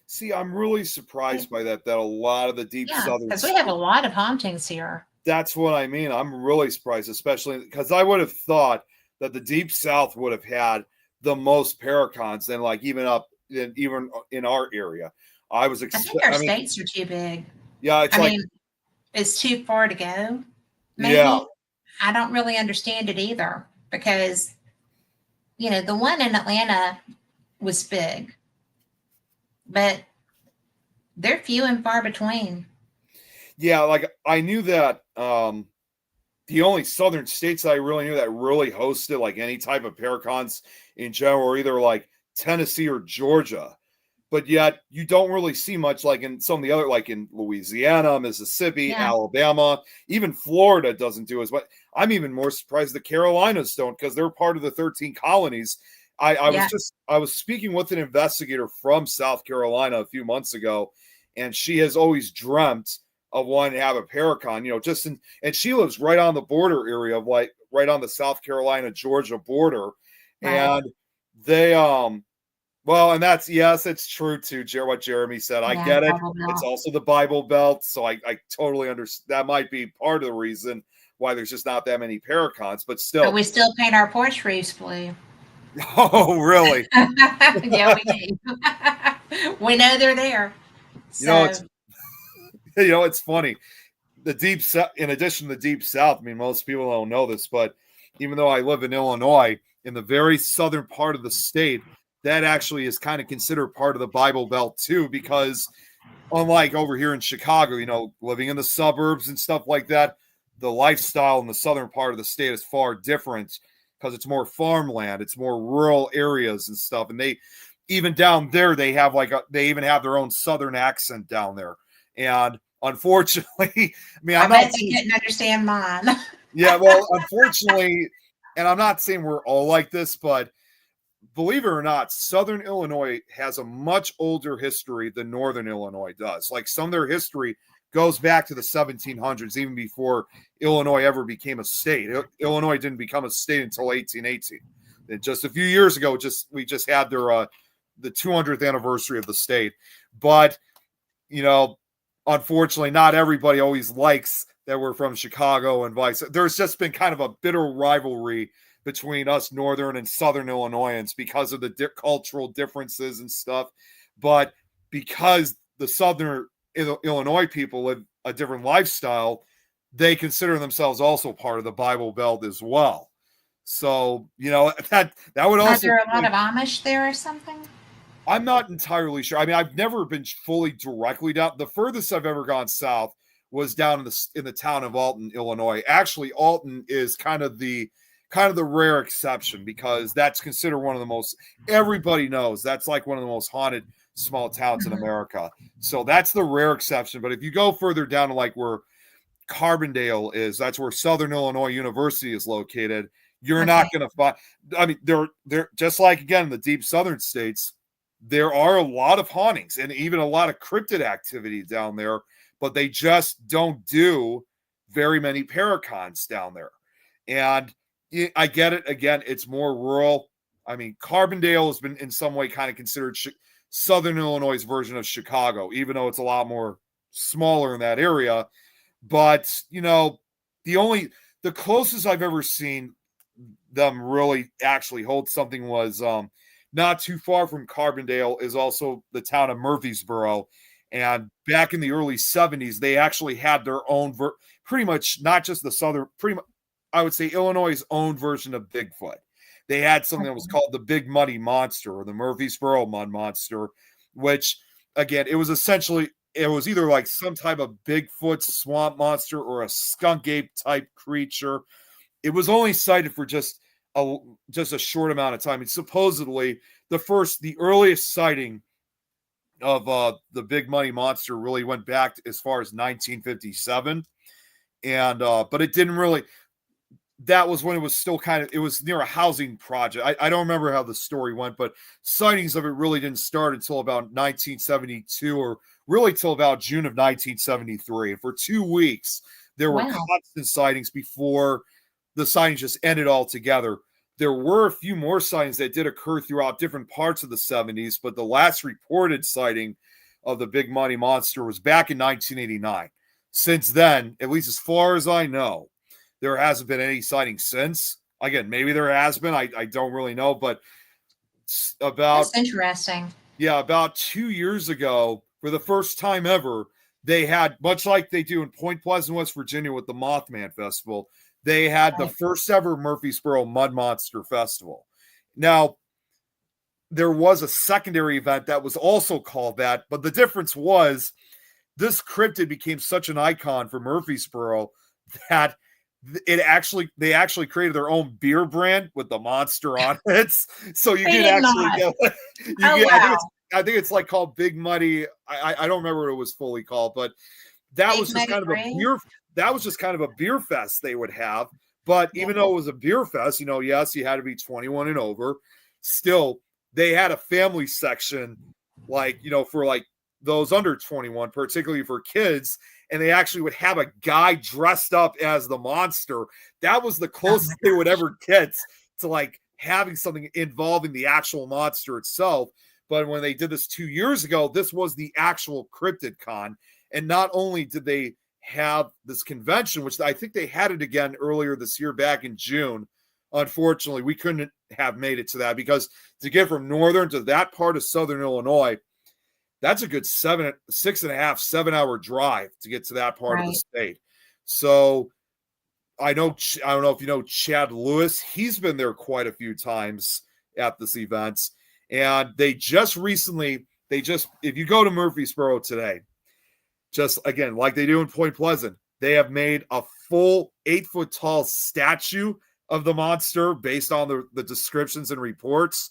See, I'm really surprised by that a lot of the deep southern, because we have a lot of hauntings here. That's what I mean. I'm really surprised, especially because I would have thought that the deep south would have had the most Paracons than like even in our area. I think our states are too big. Yeah, it's too far to go. Maybe. Yeah. I don't really understand it either because, the one in Atlanta was big, but they're few and far between. Yeah, like I knew that the only southern states I really knew that really hosted like any type of Paracons in general were either like Tennessee or Georgia. But yet you don't really see much like in some of the other, like in Louisiana, Mississippi, Alabama, even Florida doesn't do as much. I'm even more surprised the Carolinas don't, because they're part of the 13 colonies. I was speaking with an investigator from South Carolina a few months ago, and she has always dreamt of wanting to have a Paracon, and she lives right on the border area of like right on the South Carolina, Georgia border. Right. And they, well, and it's true too, what Jeremy said. I get it. It's also the Bible Belt. So I totally understand. That might be part of the reason why there's just not that many paracons, but But still. we still paint our porch roofs blue. Oh, really? Yeah, we do. We know they're there. You know, So it's funny. The deep south, in addition to the deep south, I mean, most people don't know this, but even though I live in Illinois, in the very southern part of the state, that actually is kind of considered part of the Bible Belt too, because unlike over here in Chicago, living in the suburbs and stuff like that, the lifestyle in the southern part of the state is far different because it's more farmland, it's more rural areas and stuff. And they, even down there, they have they even have their own southern accent down there. And unfortunately, I mean, I bet they couldn't understand mine. Yeah, well, unfortunately, and I'm not saying we're all like this, but believe it or not, Southern Illinois has a much older history than Northern Illinois does. Like some of their history goes back to the 1700s, even before Illinois ever became a state. Illinois didn't become a state until 1818. And just a few years ago, we just had the 200th anniversary of the state. But, unfortunately, not everybody always likes that we're from Chicago and vice. There's just been kind of a bitter rivalry between us Northern and Southern Illinoisans because of the cultural differences and stuff. But because the Southern Illinois people live a different lifestyle, they consider themselves also part of the Bible Belt as well. So, that would also... Is there a lot of Amish there or something? I'm not entirely sure. I mean, I've never been fully directly down. The furthest I've ever gone south was down in the town of Alton, Illinois. Actually, Alton is kind of the rare exception because that's considered one of the most, everybody knows that's like one of the most haunted small towns in America. So that's the rare exception. But if you go further down to like where Carbondale is, that's where Southern Illinois University is located. You're not going to find, I mean, they're just like, again, in the deep southern states, there are a lot of hauntings and even a lot of cryptid activity down there, but they just don't do very many paracons down there. And I get it. Again, it's more rural. I mean, Carbondale has been in some way kind of considered Southern Illinois' version of Chicago, even though it's a lot more smaller in that area. But, the closest I've ever seen them really actually hold something was not too far from Carbondale is also the town of Murfreesboro. And back in the early 70s, they actually had their own, pretty much not just the southern, pretty much, I would say Illinois' own version of Bigfoot. They had something that was called the Big Muddy Monster or the Murfreesboro Mud Monster, which, again, it was either like some type of Bigfoot swamp monster or a skunk ape type creature. It was only cited for just a short amount of time. And supposedly the earliest sighting of the Big Muddy Monster really went back as far as 1957. And but it didn't really, that was when it was still it was near a housing project. I don't remember how the story went, but sightings of it really didn't start until about 1972 or really till about June of 1973. And for 2 weeks, there were constant sightings before the sightings just ended altogether. There were a few more sightings that did occur throughout different parts of the 70s, but the last reported sighting of the Big Muddy Monster was back in 1989. Since then, at least as far as I know, there hasn't been any sighting since. Again, maybe there has been. I don't really know, but That's interesting. Yeah, about 2 years ago, for the first time ever, they had, much like they do in Point Pleasant, West Virginia with the Mothman Festival, they had the first ever Murfreesboro Mud Monster Festival. Now, there was a secondary event that was also called that, but the difference was this cryptid became such an icon for Murfreesboro that they actually created their own beer brand with the monster on it. So you can actually get, I think it's like called Big Muddy. I don't remember what it was fully called, but that was just kind of a beer. That was just kind of a beer fest they would have. But even though it was a beer fest, yes, you had to be 21 and over. Still, they had a family section, for like those under 21, particularly for kids. And they actually would have a guy dressed up as the monster. That was the closest they would ever get to like having something involving the actual monster itself. But when they did this 2 years ago, this was the actual Cryptid Con. And not only did they have this convention, which I think they had it again earlier this year, back in June. Unfortunately, we couldn't have made it to that because to get from northern to that part of southern Illinois, that's a good 6.5, 7 hour drive to get to that part of the Right. state. So I don't know if you know Chad Lewis. He's been there quite a few times at this event. And if you go to Murfreesboro today, just again, like they do in Point Pleasant, they have made a full 8-foot tall statue of the monster based on the descriptions and reports.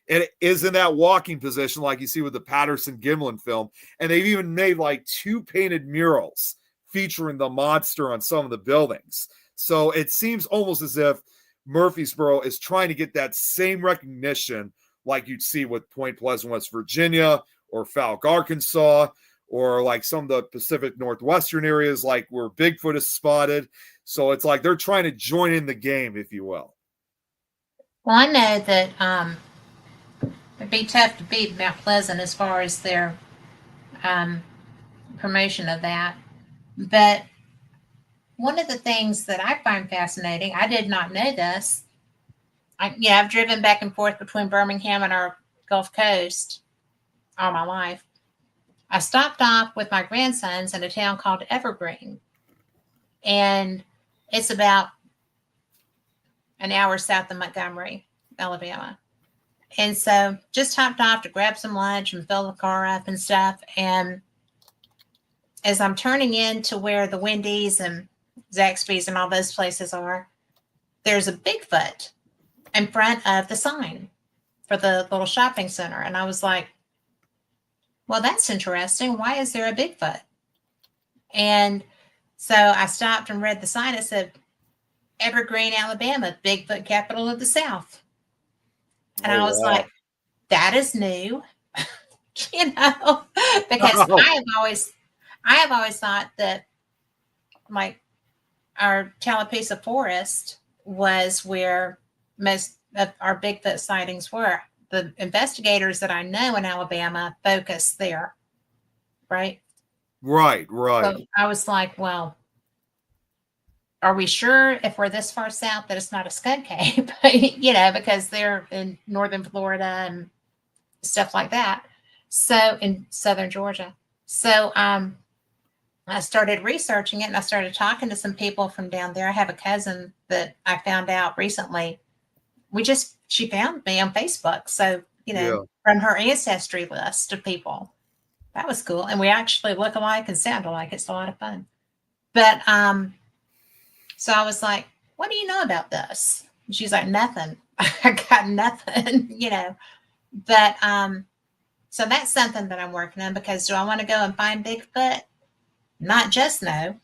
And it is in that walking position, like you see with the Patterson Gimlin film. And they've even made like 2 painted murals featuring the monster on some of the buildings. So it seems almost as if Murfreesboro is trying to get that same recognition like you'd see with Point Pleasant, West Virginia, or Falk, Arkansas, or like some of the Pacific Northwestern areas, like where Bigfoot is spotted. So it's like they're trying to join in the game, if you will. Well, I know that it'd be tough to beat Mount Pleasant as far as their um, promotion of that. But one of the things that I find fascinating, I did not know this. I've driven back and forth between Birmingham and our Gulf Coast all my life. I stopped off with my grandsons in a town called Evergreen, and it's about an hour south of Montgomery, Alabama. And so just hopped off to grab some lunch and fill the car up and stuff. And as I'm turning into where the Wendy's and Zaxby's and all those places are, there's a Bigfoot in front of the sign for the little shopping center. And I was like, well, that's interesting. Why is there a Bigfoot? And so I stopped and read the sign. It said, Evergreen, Alabama, Bigfoot capital of the South. And I was like, that is new, because I have always thought that like our Talapisa Forest was where most of our Bigfoot sightings were. The investigators that I know in Alabama focus there, right? Right. So I was like, well, are we sure if we're this far south that it's not a skunk cave? Because they're in northern Florida and stuff like that. So in southern Georgia. So I started researching it and I started talking to some people from down there. I have a cousin that I found out recently. She found me on Facebook. So, from her ancestry list of people. That was cool. And we actually look alike and sound alike. It's a lot of fun. But so I was like, what do you know about this? And she's like, nothing. I got nothing, But so that's something that I'm working on, because do I want to go and find Bigfoot? Not just no.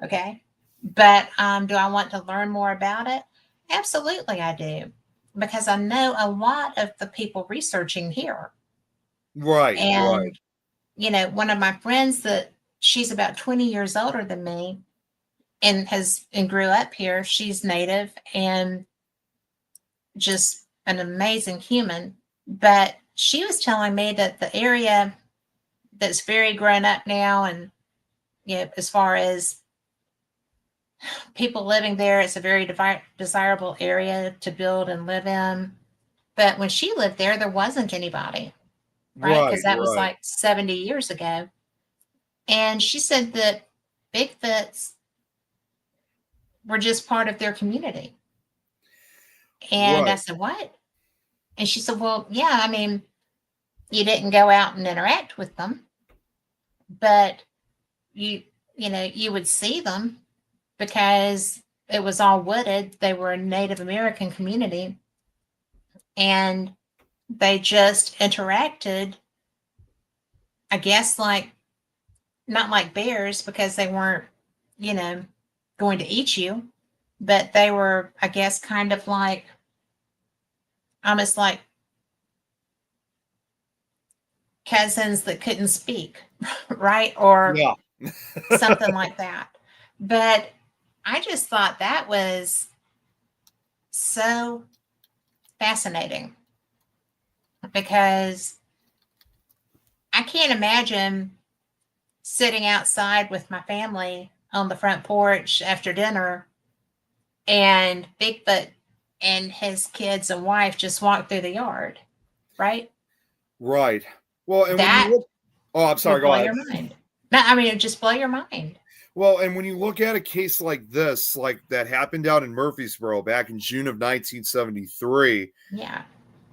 Okay. But do I want to learn more about it? Absolutely, I do. Because I know a lot of the people researching here. Right. And, one of my friends she's about 20 years older than me and grew up here. She's native and just an amazing human. But she was telling me that the area that's very grown up now, and, as far as people living there, it's a very desirable area to build and live in. But when she lived there wasn't anybody, right? Because that was like 70 years ago. And she said that Bigfoots were just part of their community. And I said, what? And she said, well, yeah, I mean, you didn't go out and interact with them, but you would see them because it was all wooded. They were a Native American community, and they just interacted, I guess, not like bears, because they weren't, going to eat you, but they were, I guess, kind of like, almost like cousins that couldn't speak, right? Or something like that. But I just thought that was so fascinating, because I can't imagine sitting outside with my family on the front porch after dinner, and Bigfoot and his kids and wife just walked through the yard, right? Right. Well, and when you That look, oh, I'm sorry, would go blow ahead. your mind. No, I mean, it would just blow your mind. Well, and when you look at a case like this, like that happened out in Murfreesboro back in June of 1973, Yeah.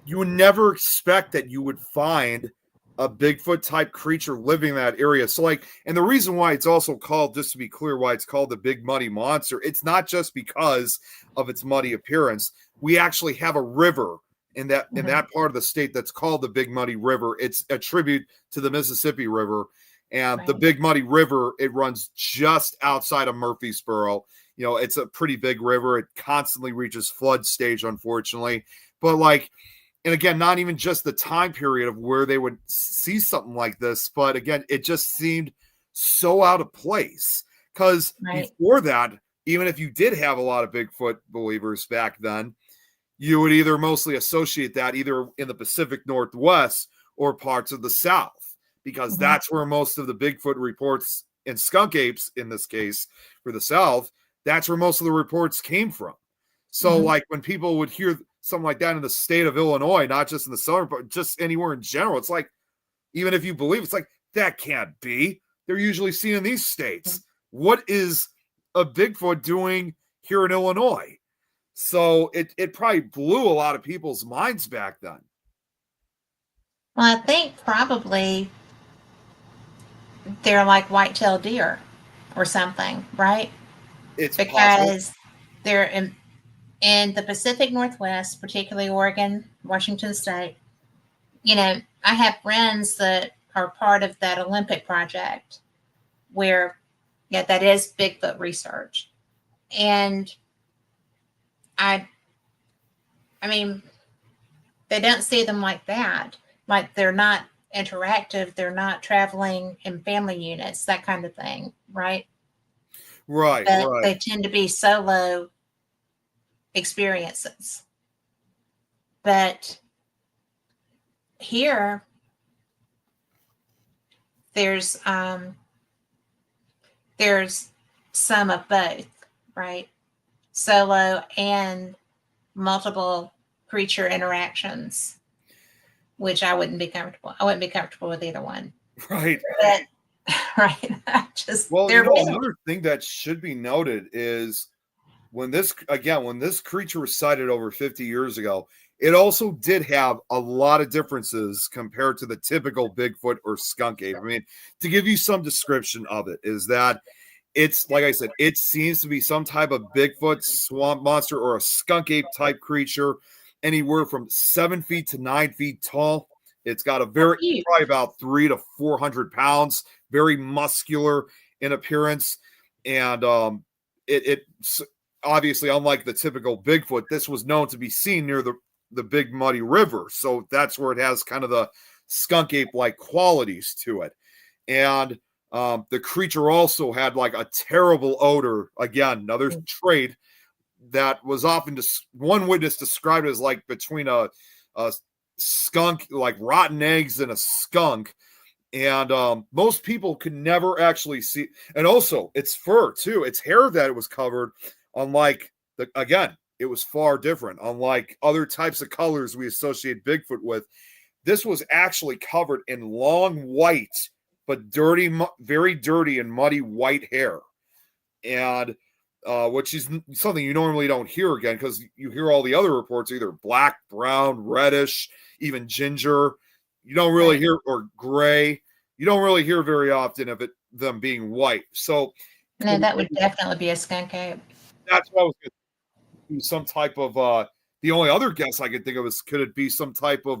you would never expect that you would find a Bigfoot type creature living in that area. So, like, and the reason why it's also called, just to be clear, why it's called the Big Muddy Monster, it's not just because of its muddy appearance. We actually have a river in that part of the state that's called the Big Muddy River. It's a tribute to the Mississippi River. And the Right. Big Muddy River, it runs just outside of Murfreesboro. You know, it's a pretty big river. It constantly reaches flood stage, unfortunately. But like, and again, not even just the time period of where they would see something like this, but again, it just seemed so out of place. Because Right. before that, even if you did have a lot of Bigfoot believers back then, you would either mostly associate that either in the Pacific Northwest or parts of the South, because Mhm. that's where most of the Bigfoot reports and skunk apes, in this case for the South, that's where most of the reports came from. So, Mhm. like, when people would hear something like that in the state of Illinois, not just in the southern, but just anywhere in general, it's like, even if you believe, it's like, that can't be. They're usually seen in these states. What is a Bigfoot doing here in Illinois? So it probably blew a lot of people's minds back then. Well, I think probably they're like white-tailed deer or something, right? It's possible. Because they're in the Pacific Northwest, particularly Oregon, Washington State. You know, I have friends that are part of that Olympic project where, yeah, that is Bigfoot research. And I, I mean, they don't see them like that. Like they're not interactive. They're not traveling in family units, that kind of thing, right? Right, But right. they tend to be solo experiences. But here, there's um, there's some of both, right? Solo and multiple creature interactions, which I wouldn't be comfortable. I wouldn't be comfortable with either one. Right. But right, I just Well, they're big. another thing that should be noted is when this creature was sighted over 50 years ago, it also did have a lot of differences compared to the typical Bigfoot or skunk ape. I mean, to give you some description of it, is that it's like I said, it seems to be some type of Bigfoot, swamp monster, or a skunk ape type creature, anywhere from 7 feet to 9 feet tall. It's got a very Huge. probably about 300 to 400 pounds, very muscular in appearance, and it's obviously unlike the typical Bigfoot. This was known to be seen near the Big Muddy River, so that's where it has kind of the skunk ape like qualities to it, and the creature also had like a terrible odor. Again, another trait that was often one witness described as like between a skunk, like rotten eggs, and a skunk. And most people could never actually see. And also, its fur too, its hair that it was covered. Unlike again, it was far different. Unlike other types of colors we associate Bigfoot with, this was actually covered in long white but dirty, very dirty and muddy white hair, and which is something you normally don't hear again, because you hear all the other reports either black, brown, reddish, even ginger. You don't really hear, or gray. You don't really hear very often of them being white. So No, that would definitely be a skunk ape. that's what I was going to do. Some type of the only other guess I could think of is, could it be some type of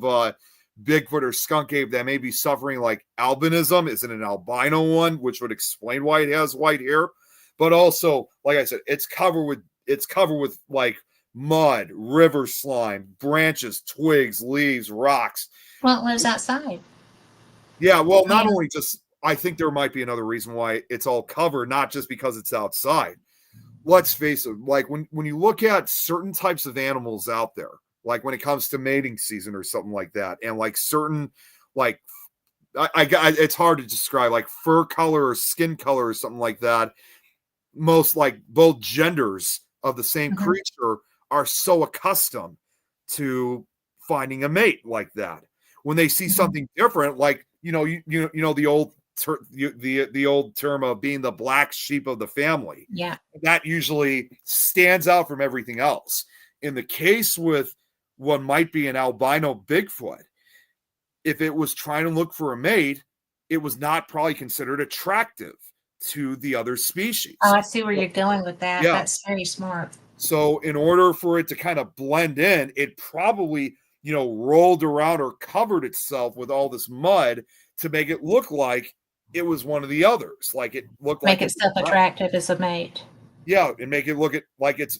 Bigfoot or skunk ape that may be suffering like albinism? Is it an albino one, which would explain why it has white hair? But also, like I said, it's covered with like mud, river slime, branches, twigs, leaves, rocks. Well, it lives outside. Yeah, well, I not mean, only just, I think there might be another reason why it's all covered, not just because it's outside. Let's face it, like when you look at certain types of animals out there, like when it comes to mating season or something like that, and like certain, like it's hard to describe, like fur color or skin color or something like that. most like both genders of the same Mhm. creature are so accustomed to finding a mate like that. When they see Mhm. something different, like the old the old term of being the black sheep of the family, Yeah. that usually stands out from everything else. In the case with what might be an albino Bigfoot, if it was trying to look for a mate, it was not probably considered attractive to the other Oh, species. I see where you're going with that. Yeah. That's very smart. So in order for it to kind of blend in, it probably, rolled around or covered itself with all this mud to make it look like it was one of the others. Like it looked like Make it it self-attractive as a mate. yeah, and make it look like its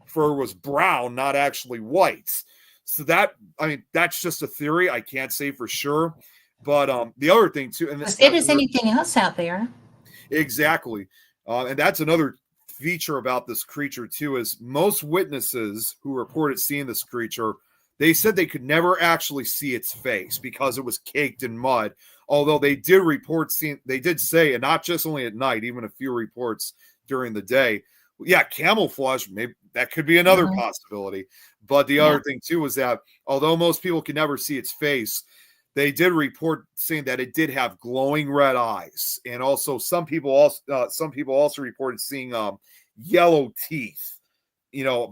fur was brown, not actually white. So that, I mean, that's just a theory. I can't say for sure. But the other thing too, and As good that's as anything else out there. exactly, and that's another feature about this creature too, is most witnesses who reported seeing this creature, they said they could never actually see its face because it was caked in mud. Although they did report seeing, they did say, and not just only at night, even a few reports during the day. Yeah, camouflage, maybe that could be another Mhm. possibility. But the Yeah. other thing too was that although most people can never see its face, they did report saying that it did have glowing red eyes, and also some people also reported seeing yellow teeth,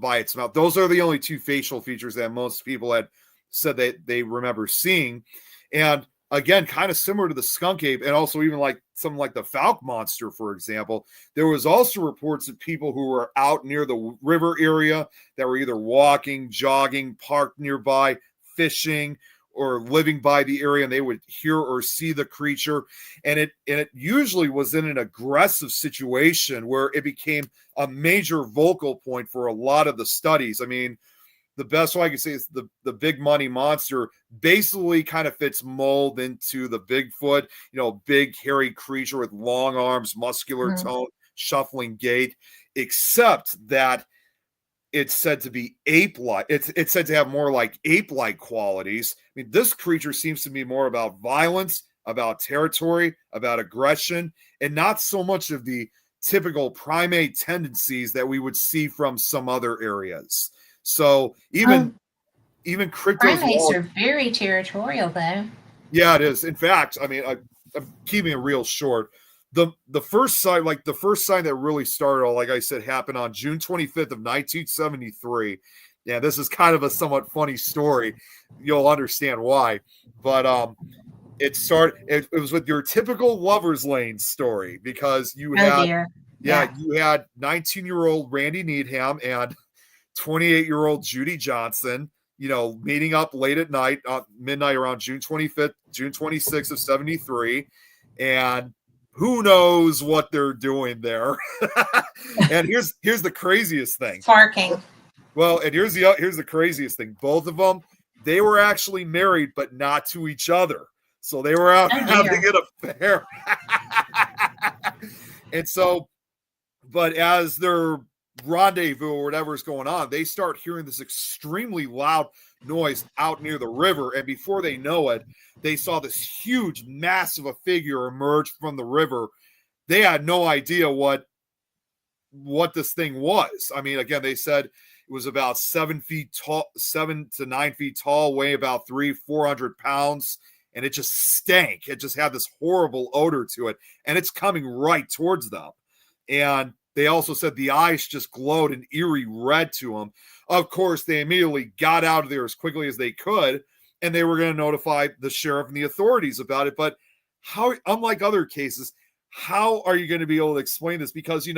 by its mouth. Those are the only two facial features that most people had said that they remember seeing, and again, kind of similar to the skunk ape, and also even like something like the Falk monster, for example. There was also reports of people who were out near the river area that were either walking, jogging, parked nearby, fishing, or living by the area, and they would hear or see the creature, and it usually was in an aggressive situation where it became a major vocal point for a lot of the studies. I mean, the best way I can say is the big money monster basically kind of fits mold into the Bigfoot, big hairy creature with long arms, muscular Mhm. tone, shuffling gait, except that it's said to be ape-like. It's said to have more like ape-like qualities. I mean, this creature seems to be more about violence, about territory, about aggression, and not so much of the typical primate tendencies that we would see from some other areas. So even Um, primates cryptozoology, are very territorial, though. yeah, it is. In fact, I mean, I'm keeping it real short. The first sign that really started, like I said, happened on June 25th of 1973. Yeah, this is kind of a somewhat funny story. You'll understand why. But it was with your typical lover's lane story, because Oh dear. Yeah. you had 19-year-old Randy Needham and 28-year-old Judy Johnson, meeting up late at night, midnight around June 25th, June 26th of 73. And who knows what they're doing there. And here's the craziest thing. Farking. Well, and here's the craziest thing. Both of them, they were actually married, but not to each other. So they were out Oh having dear. an affair. And so, but as their rendezvous or whatever is going on, they start hearing this extremely loud noise out near the river. And before they know it, they saw this huge, massive figure emerge from the river. They had no idea what this thing was. I mean, again, they said it was about 7 feet tall, 7 to 9 feet tall, weigh about 400 pounds, and it just stank. It just had this horrible odor to it, and it's coming right towards them. And they also said the eyes just glowed an eerie red to them. Of course, they immediately got out of there as quickly as they could, and they were going to notify the sheriff and the authorities about it. But how, unlike other cases, how are you going to be able to explain this? Because,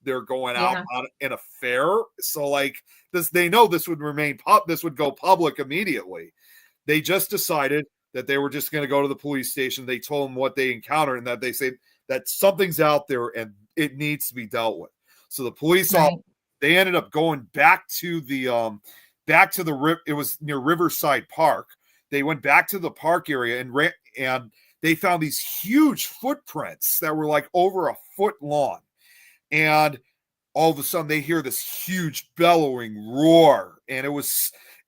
they're going out Yeah. on an affair. So like this, they know this would this would go public immediately. They just decided that they were just going to go to the police station. They told them what they encountered, and that they say that something's out there and it needs to be dealt with. So the police Right. they ended up going back to the it was near Riverside Park. They went back to the park area and they found these huge footprints that were like over a foot long. And all of a sudden they hear this huge bellowing roar, and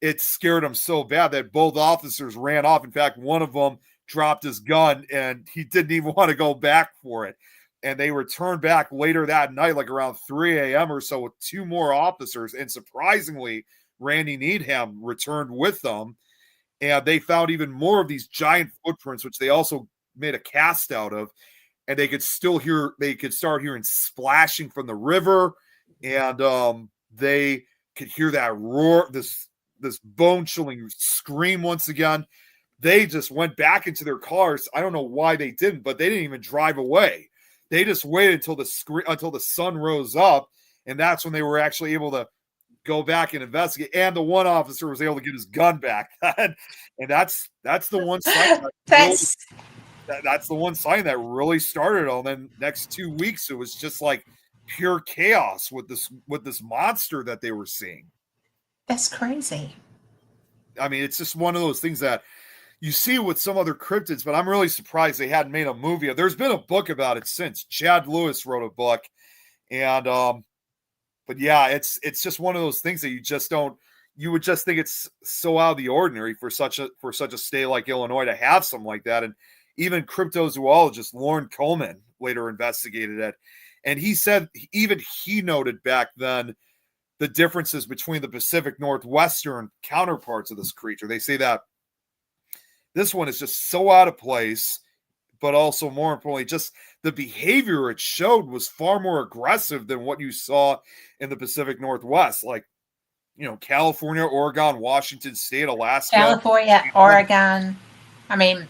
it scared them so bad that both officers ran off. In fact, one of them dropped his gun and he didn't even want to go back for it. and they returned back later that night, like around 3 a.m. or so, with 2 more officers. And surprisingly, Randy Needham returned with them, and they found even more of these giant footprints, which they also made a cast out of. And they could start hearing splashing from the river, and they could hear that roar, this bone-chilling scream once again. They just went back into their cars. I don't know why they didn't, but they didn't even drive away. They just waited until the sun rose up, and that's when they were actually able to go back and investigate. And the one officer was able to get his gun back. And that's the one sign that's the one sign that really started all. Then next 2 weeks, it was just like pure chaos with this monster that they were seeing. That's crazy. I mean, it's just one of those things that you see with some other cryptids, but I'm really surprised they hadn't made a movie. There's been a book about it since. Chad Lewis wrote a book, and but yeah, it's just one of those things that you would just think it's so out of the ordinary for such a state like Illinois to have something like that. And even cryptozoologist Lauren Coleman later investigated it, and he said even he noted back then the differences between the Pacific Northwestern counterparts of this creature. They say that this one is just so out of place, but also more importantly, just the behavior it showed was far more aggressive than what you saw in the Pacific Northwest, like, California, Oregon, Washington State, Alaska. California, Oregon. I mean,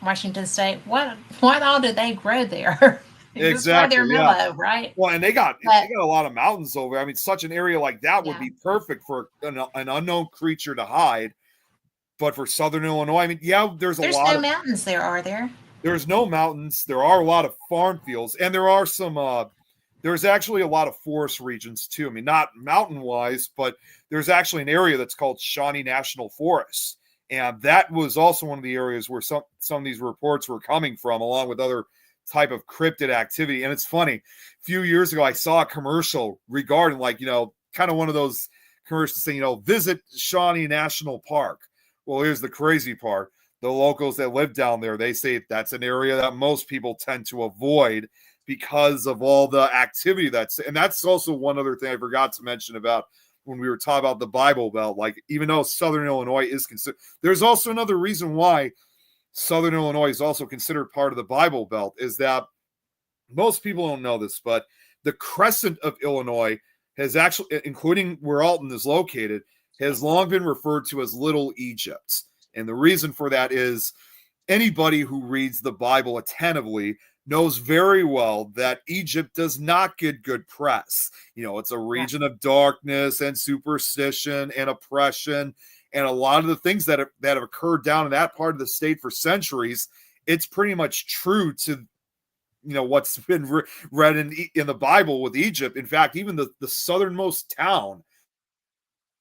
Washington State. What all do they grow there? Exactly. They're mellow, right? Well, and they got a lot of mountains over. I mean, such an area like that would be perfect for an unknown creature to hide. But for Southern Illinois, I mean, there's no mountains there, are there? There's no mountains. There are a lot of farm fields, and there are some. There's actually a lot of forest regions too. I mean, not mountain-wise, but there's actually an area that's called Shawnee National Forest, and that was also one of the areas where some of these reports were coming from, along with other type of cryptid activity. And it's funny, a few years ago, I saw a commercial regarding, like, kind of one of those commercials saying, visit Shawnee National Park. Well, here's the crazy part. The locals that live down there, they say that's an area that most people tend to avoid because of all the activity and that's also one other thing I forgot to mention about when we were talking about the Bible Belt. Like, even though Southern Illinois is considered, there's also another reason why Southern Illinois is also considered part of the Bible Belt, is that most people don't know this, but the crescent of Illinois has actually, including where Alton is located, has long been referred to as Little Egypt. And the reason for that is anybody who reads the Bible attentively knows very well that Egypt does not get good press. It's a region of darkness and superstition and oppression, and a lot of the things that have occurred down in that part of the state for centuries, it's pretty much true to what's been read in the Bible with Egypt. In fact, even the southernmost town,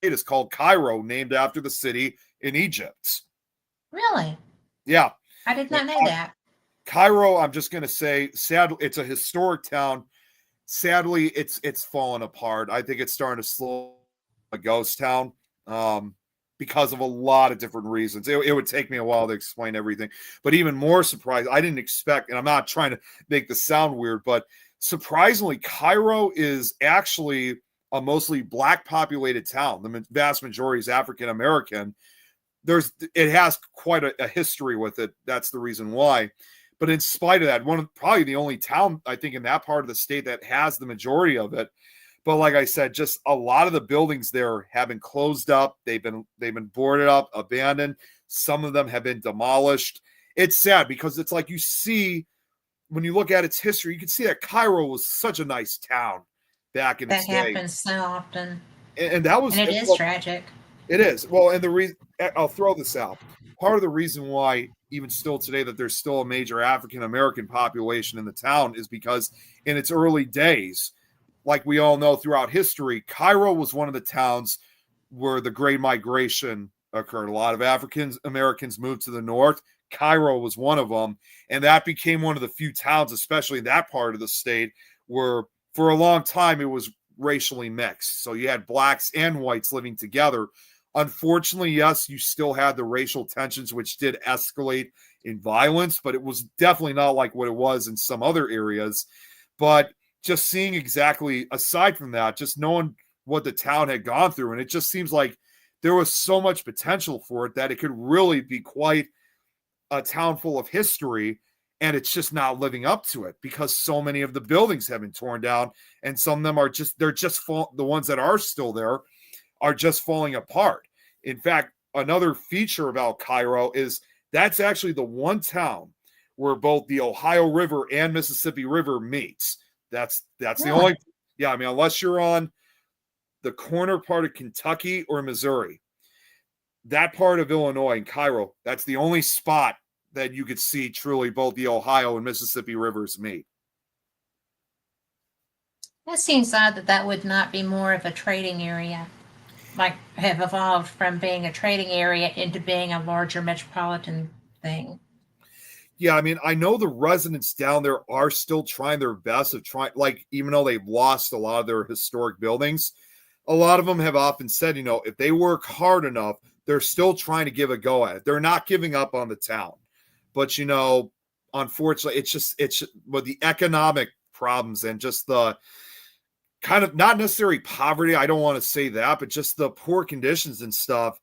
it is called Cairo, named after the city in Egypt. Really? Yeah. I did not know that. Cairo, I'm just going to say, sadly, it's a historic town. Sadly, it's fallen apart. I think it's starting to slow a ghost town because of a lot of different reasons. It would take me a while to explain everything. But even more surprised, I didn't expect, and I'm not trying to make this sound weird, but surprisingly, Cairo is actually a mostly Black populated town. The vast majority is African American. It has quite a history with it. That's the reason why. But in spite of that, probably the only town, I think, in that part of the state that has the majority of it. But like I said, just a lot of the buildings there have been closed up. They've been boarded up, abandoned. Some of them have been demolished. It's sad because it's like you see, when you look at its history, you can see that Cairo was such a nice town back in its day. That happens so often. And that was... And it is tragic. It is. Well, and the reason... I'll throw this out. Part of the reason why, even still today, that there's still a major African-American population in the town is because in its early days, like we all know throughout history, Cairo was one of the towns where the Great Migration occurred. A lot of African Americans moved to the north. Cairo was one of them. And that became one of the few towns, especially in that part of the state, where for a long time it was racially mixed. So you had blacks and whites living together. Unfortunately, yes, you still had the racial tensions, which did escalate in violence, but it was definitely not like what it was in some other areas. But just seeing exactly, aside from that, just knowing what the town had gone through, and it just seems like there was so much potential for it that it could really be quite a town full of history, and it's just not living up to it because so many of the buildings have been torn down, and some of them are just the ones that are still there are just falling apart. In fact, another feature about Cairo is that's actually the one town where both the Ohio River and Mississippi River meets. That's the only, yeah, I mean, unless you're on the corner part of Kentucky or Missouri, that part of Illinois and Cairo, that's the only spot that you could see truly both the Ohio and Mississippi rivers meet. That seems odd that would not be more of a trading area, like have evolved from being a trading area into being a larger metropolitan thing. Yeah, I mean, I know the residents down there are still trying their best of trying, like, even though they've lost a lot of their historic buildings, a lot of them have often said, if they work hard enough, they're still trying to give a go at it. They're not giving up on the town. But, unfortunately, it's with the economic problems and just the kind of not necessarily poverty, I don't want to say that, but just the poor conditions and stuff.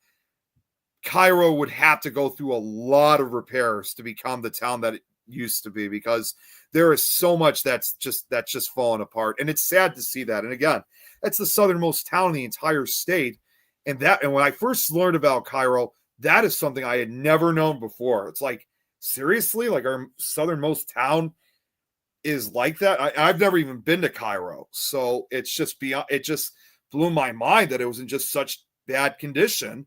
Cairo would have to go through a lot of repairs to become the town that it used to be, because there is so much that's just falling apart. And it's sad to see that. And again, that's the southernmost town in the entire state. And when I first learned about Cairo, that is something I had never known before. It's like, seriously, like our southernmost town is like that? I've never even been to Cairo. So it just blew my mind that it was in just such bad condition.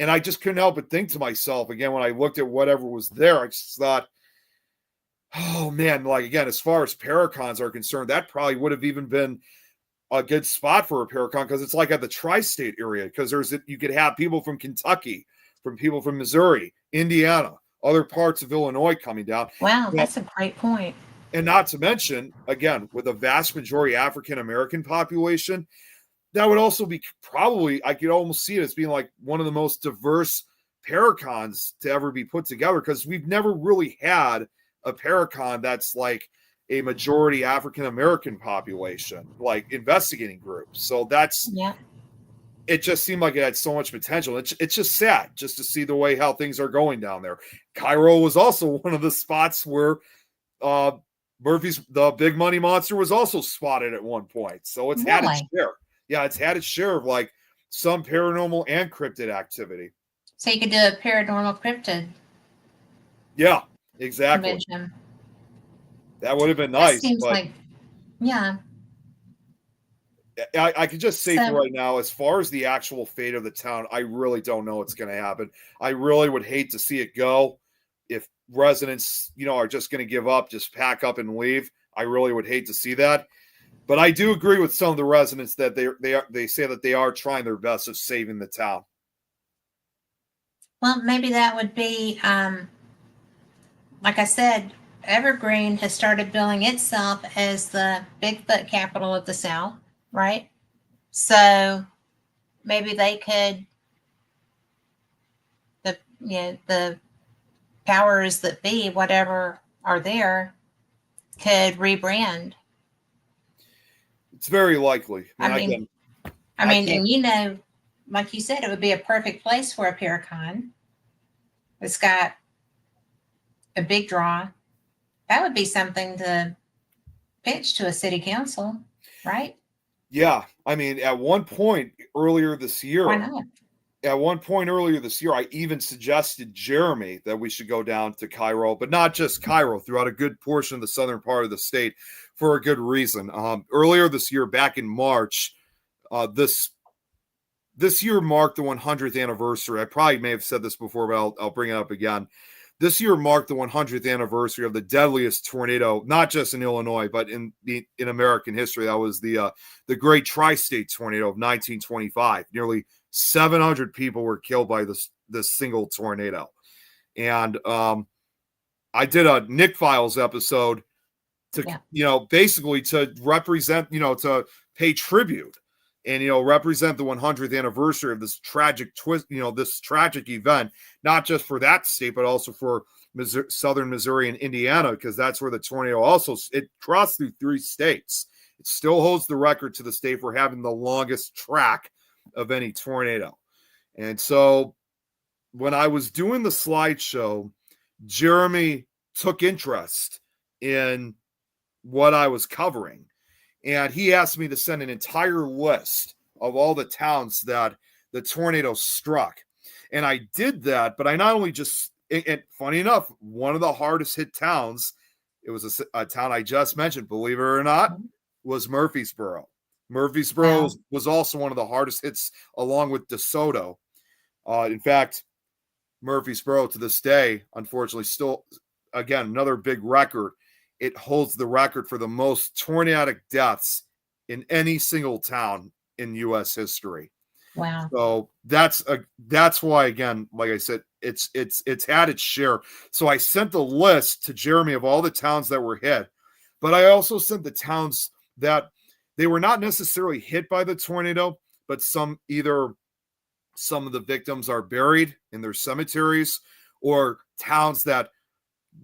And I just couldn't help but think to myself, again, when I looked at whatever was there, I just thought, oh man, like, again, as far as Paracons are concerned, that probably would have even been a good spot for a Paracon, because it's like at the tri-state area, because you could have people from Kentucky, from people from Missouri, Indiana, other parts of Illinois coming down. Wow, that's a great point. And not to mention, again, with a vast majority African-American population, that would also be probably, I could almost see it as being like one of the most diverse Paracons to ever be put together, because we've never really had a Paracon that's like a majority African-American population, like investigating groups. So it just seemed like it had so much potential. It's just sad just to see the way how things are going down there. Cairo was also one of the spots where Murphy's, the big money monster, was also spotted at one point. So it's had its share. Yeah, it's had its share of like some paranormal and cryptid activity. So you could do a paranormal cryptid. Yeah, exactly. Convention. That would have been nice. That seems like, yeah. I could just say for right now, as far as the actual fate of the town, I really don't know what's going to happen. I really would hate to see it go. If residents, are just going to give up, just pack up and leave, I really would hate to see that. But I do agree with some of the residents that they say that they are trying their best of saving the town. Well, maybe that would be, like I said, Evergreen has started billing itself as the Bigfoot capital of the South, right? So maybe they could, the powers that be, whatever are there, could rebrand. It's very likely. I mean, and like you said, it would be a perfect place for a Paracon. It's got a big draw. That would be something to pitch to a city council, right? Yeah. I mean, at one point earlier this year, why not? I even suggested Jeremy that we should go down to Cairo, but not just Cairo, throughout a good portion of the southern part of the state, for a good reason. Earlier this year, back in March, this year marked the 100th anniversary. I probably may have said this before, but I'll bring it up again. This year marked the 100th anniversary of the deadliest tornado, not just in Illinois, but in American history. That was the Great Tri-State Tornado of 1925. Nearly 700 people were killed by this single tornado. And I did a Nick Files episode to, basically to represent, to pay tribute and, represent the 100th anniversary of this tragic twist, this tragic event, not just for that state, but also for southern Missouri and Indiana, because that's where the tornado also, it crossed through 3 states. It still holds the record to the state for having the longest track of any tornado. And so when I was doing the slideshow, Jeremy took interest in what I was covering. And he asked me to send an entire list of all the towns that the tornado struck. And I did that, but I not only just, and funny enough, one of the hardest hit towns, it was a town I just mentioned, believe it or not, was Murfreesboro. Murfreesboro was also one of the hardest hits, along with DeSoto. In fact, Murfreesboro to this day, unfortunately, still, again, another big record. It holds the record for the most tornadic deaths in any single town in U.S. history. Wow. So that's why, again, like I said, it's had its share. So I sent the list to Jeremy of all the towns that were hit, but I also sent the towns that they were not necessarily hit by the tornado, but some of the victims are buried in their cemeteries, or towns that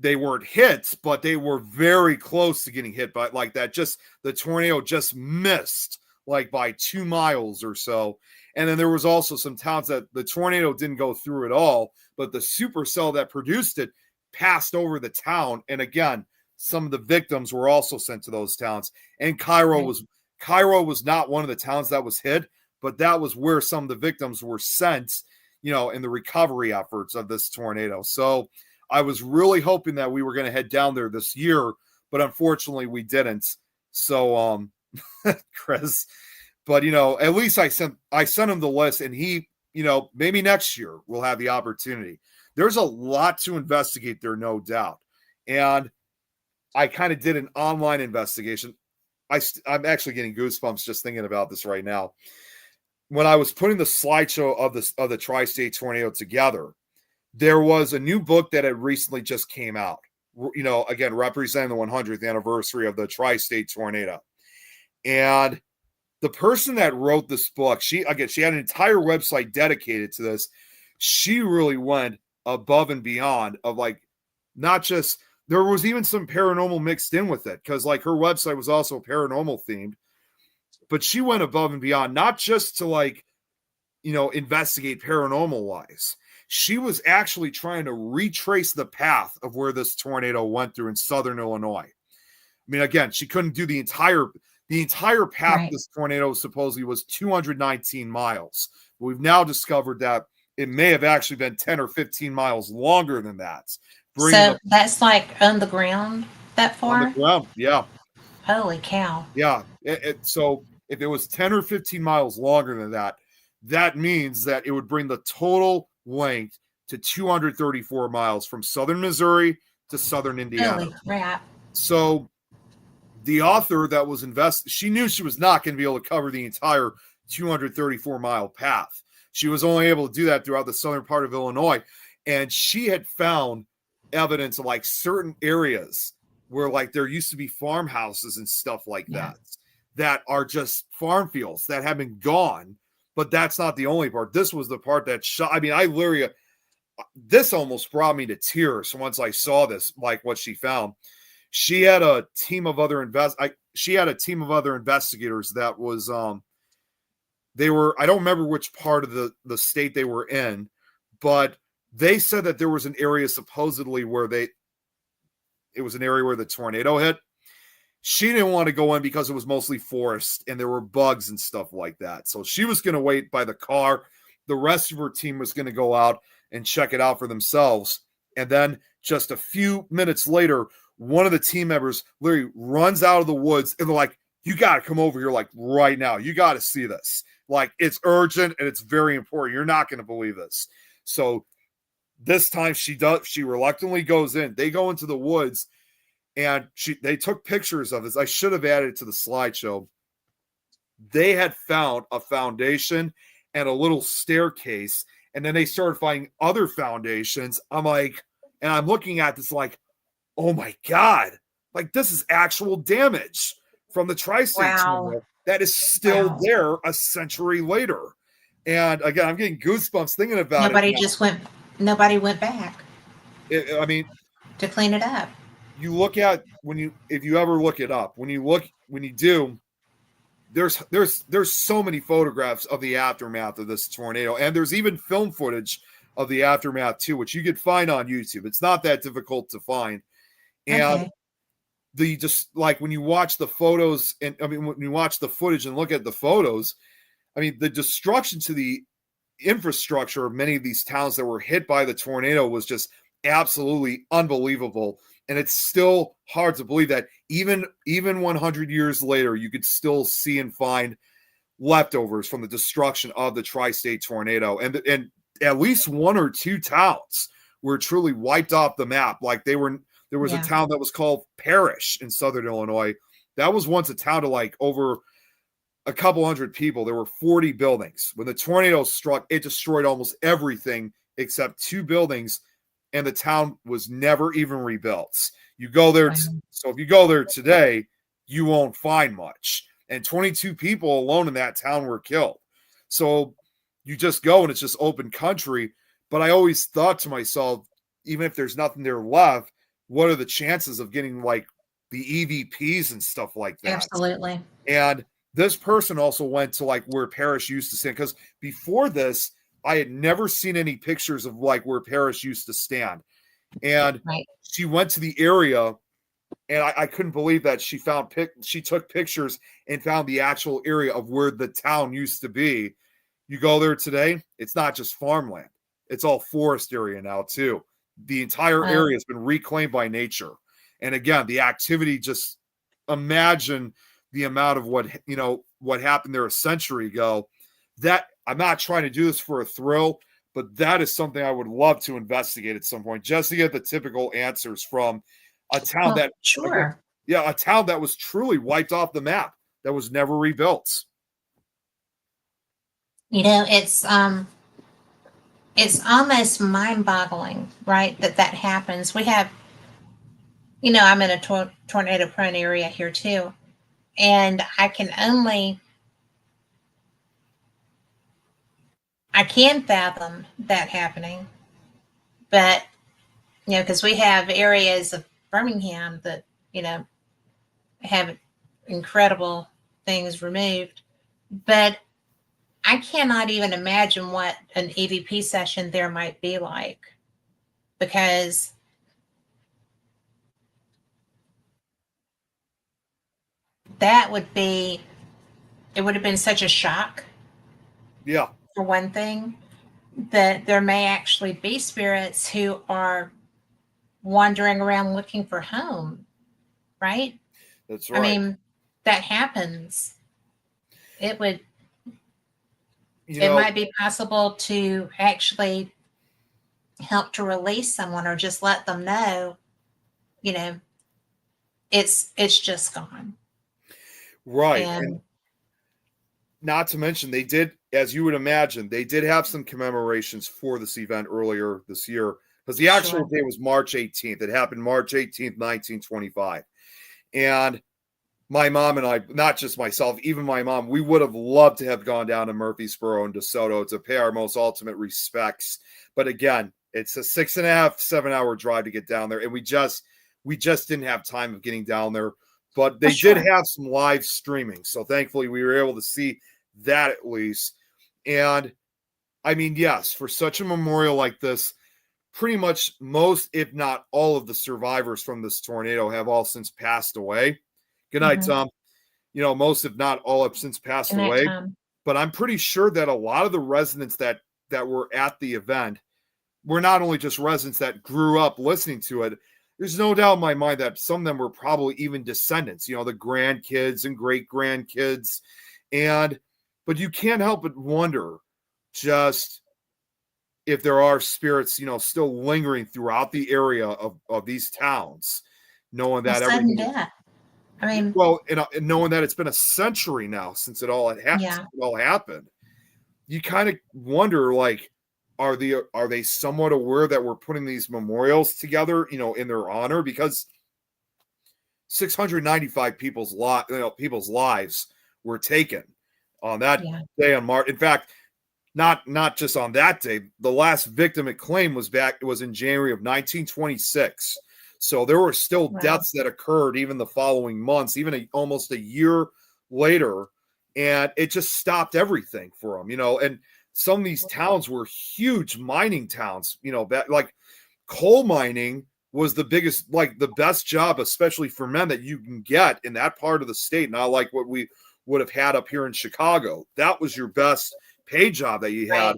they weren't hit, but they were very close to getting hit by, like that. Just the tornado just missed like by 2 miles or so. And then there was also some towns that the tornado didn't go through at all, but the supercell that produced it passed over the town. And again, some of the victims were also sent to those towns. And Cairo was not one of the towns that was hit, but that was where some of the victims were sent, in the recovery efforts of this tornado. So I was really hoping that we were going to head down there this year, but unfortunately we didn't. So, Chris, but at least I sent him the list, and he, maybe next year we'll have the opportunity. There's a lot to investigate there, no doubt. And I kind of did an online investigation. I'm actually getting goosebumps just thinking about this right now. When I was putting the slideshow of the tri-state tornado together, there was a new book that had recently just came out, again, representing the 100th anniversary of the tri-state tornado. And the person that wrote this book, she had an entire website dedicated to this. She really went above and beyond of not just, there was even some paranormal mixed in with it, because her website was also paranormal themed, but she went above and beyond, not just to investigate paranormal wise. She was actually trying to retrace the path of where this tornado went through in southern Illinois. I mean, again, she couldn't do the entire path Right. of this tornado supposedly was 219 miles. But we've now discovered that it may have actually been 10 or 15 miles longer than that. So that's on the ground that far? On the ground, yeah. Holy cow. Yeah. So if it was 10 or 15 miles longer than that, that means that it would bring the total length to 234 miles from southern Missouri to southern Indiana. Holy crap. So the author that was she knew she was not going to be able to cover the entire 234 mile path. She was only able to do that throughout the southern part of Illinois. And she had found evidence of certain areas where there used to be farmhouses and stuff like that are just farm fields that have been gone. But that's not the only part. This was the part that I mean, I literally, this almost brought me to tears once I saw this, what she found. She had a team of other investigators that was, I don't remember which part of the state they were in, but they said that there was an area supposedly where it was an area where the tornado hit. She didn't want to go in because it was mostly forest and there were bugs and stuff like that. So she was going to wait by the car. The rest of her team was going to go out and check it out for themselves. And then just a few minutes later, one of the team members literally runs out of the woods and they're like, you got to come over here right now. You got to see this. It's urgent and it's very important. You're not going to believe this. So this time she reluctantly goes in. They go into the woods. And they took pictures of this. I should have added it to the slideshow. They had found a foundation and a little staircase. And then they started finding other foundations. I'm looking at this oh my God. This is actual damage from the tri-state tornado that is still there a century later. And again, I'm getting goosebumps thinking about Nobody it. Nobody went back. I mean, to clean it up. you look at if you ever look it up, when you do, there's so many photographs of the aftermath of this tornado, and there's even film footage of the aftermath too, which you could find on YouTube. It's not that difficult to find. And Okay. the just like when you watch the photos, and I mean when you watch the footage and look at the photos, I mean the destruction to the infrastructure of many of these towns that were hit by the tornado was just absolutely unbelievable. And it's still hard to believe that even 100 years later, you could still see and find leftovers from the destruction of the tri-state tornado, and at least one or two towns were truly wiped off the map. Like there was a Yeah. town that was called Parrish in southern Illinois. That was once a town of like over a couple hundred people. There were 40 buildings. When the tornado struck, it destroyed almost everything except two buildings, and the town was never even rebuilt. You go there, Wow. so if you go there today, you won't find much. And 22 people alone in that town were killed. So you just go and it's just open country. But I always thought to myself, even if there's nothing there left, what are the chances of getting like the EVPs and stuff like that? Absolutely. And this person also went to like where Parrish used to stand, because before this, I had never seen any pictures of like where Parrish used to stand. And Right. she went to the area, and I couldn't believe that she took pictures and found the actual area of where the town used to be. You go there today, it's not just farmland. It's all forest area now too. The entire Wow. area has been reclaimed by nature. And again, the activity, just imagine the amount of what happened there a century ago. That I'm not trying to do this for a thrill, but that is something I would love to investigate at some point, just to get the typical answers from a town Well, that, again, sure. yeah, a town that was truly wiped off the map, that was never rebuilt. It's almost mind-boggling, right? That happens. We have, I'm in a tornado-prone area here too, and I can fathom that happening, but because we have areas of Birmingham that have incredible things removed, but I cannot even imagine what an EVP session there might be like, because that it would have been such a shock, Yeah, for one thing, that there may actually be spirits who are wandering around looking for home, right? that's I right. mean, that happens. It would, You it know, might be possible to actually help to release someone or just let them know, you know, it's just gone. right. And And not to mention, they did, as you would imagine, they did have some commemorations for this event earlier this year, because the actual sure. day was March 18th. It happened March 18th, 1925. And my mom and I, not just myself, even my mom, we would have loved to have gone down to Murfreesboro and DeSoto to pay our most ultimate respects. But again, it's a 6.5, 7 hour drive to get down there. And we just didn't have time of getting down there. But Well, they did sure. have some live streaming. So thankfully we were able to see that at least. And I mean, yes, for such a memorial like this, pretty much most, if not all, of the survivors from this tornado have all since passed away. Good night, Mm-hmm. Tom. Most, if not all, have since passed In that away. time. But I'm pretty sure that a lot of the residents that were at the event were not only just residents that grew up listening to it. There's no doubt in my mind that some of them were probably even descendants, the grandkids and great grandkids. And, but you can't help but wonder just if there are spirits, still lingering throughout the area of these towns, knowing Well, that sudden everything is, death. I mean, well, and knowing that it's been a century now since yeah. it all happened. You kind of wonder, like, are they somewhat aware that we're putting these memorials together, in their honor? Because 695 people's lives were taken on that Yeah. day on March. In fact, not just on that day. The last victim it claimed was in January of 1926. So there were still deaths that occurred even the following months, even almost a year later, and it just stopped everything for them, and some of these towns were huge mining towns, like coal mining was the biggest, like the best job, especially for men, that you can get in that part of the state. Not like what we would have had up here in Chicago. That was your best pay job that you had.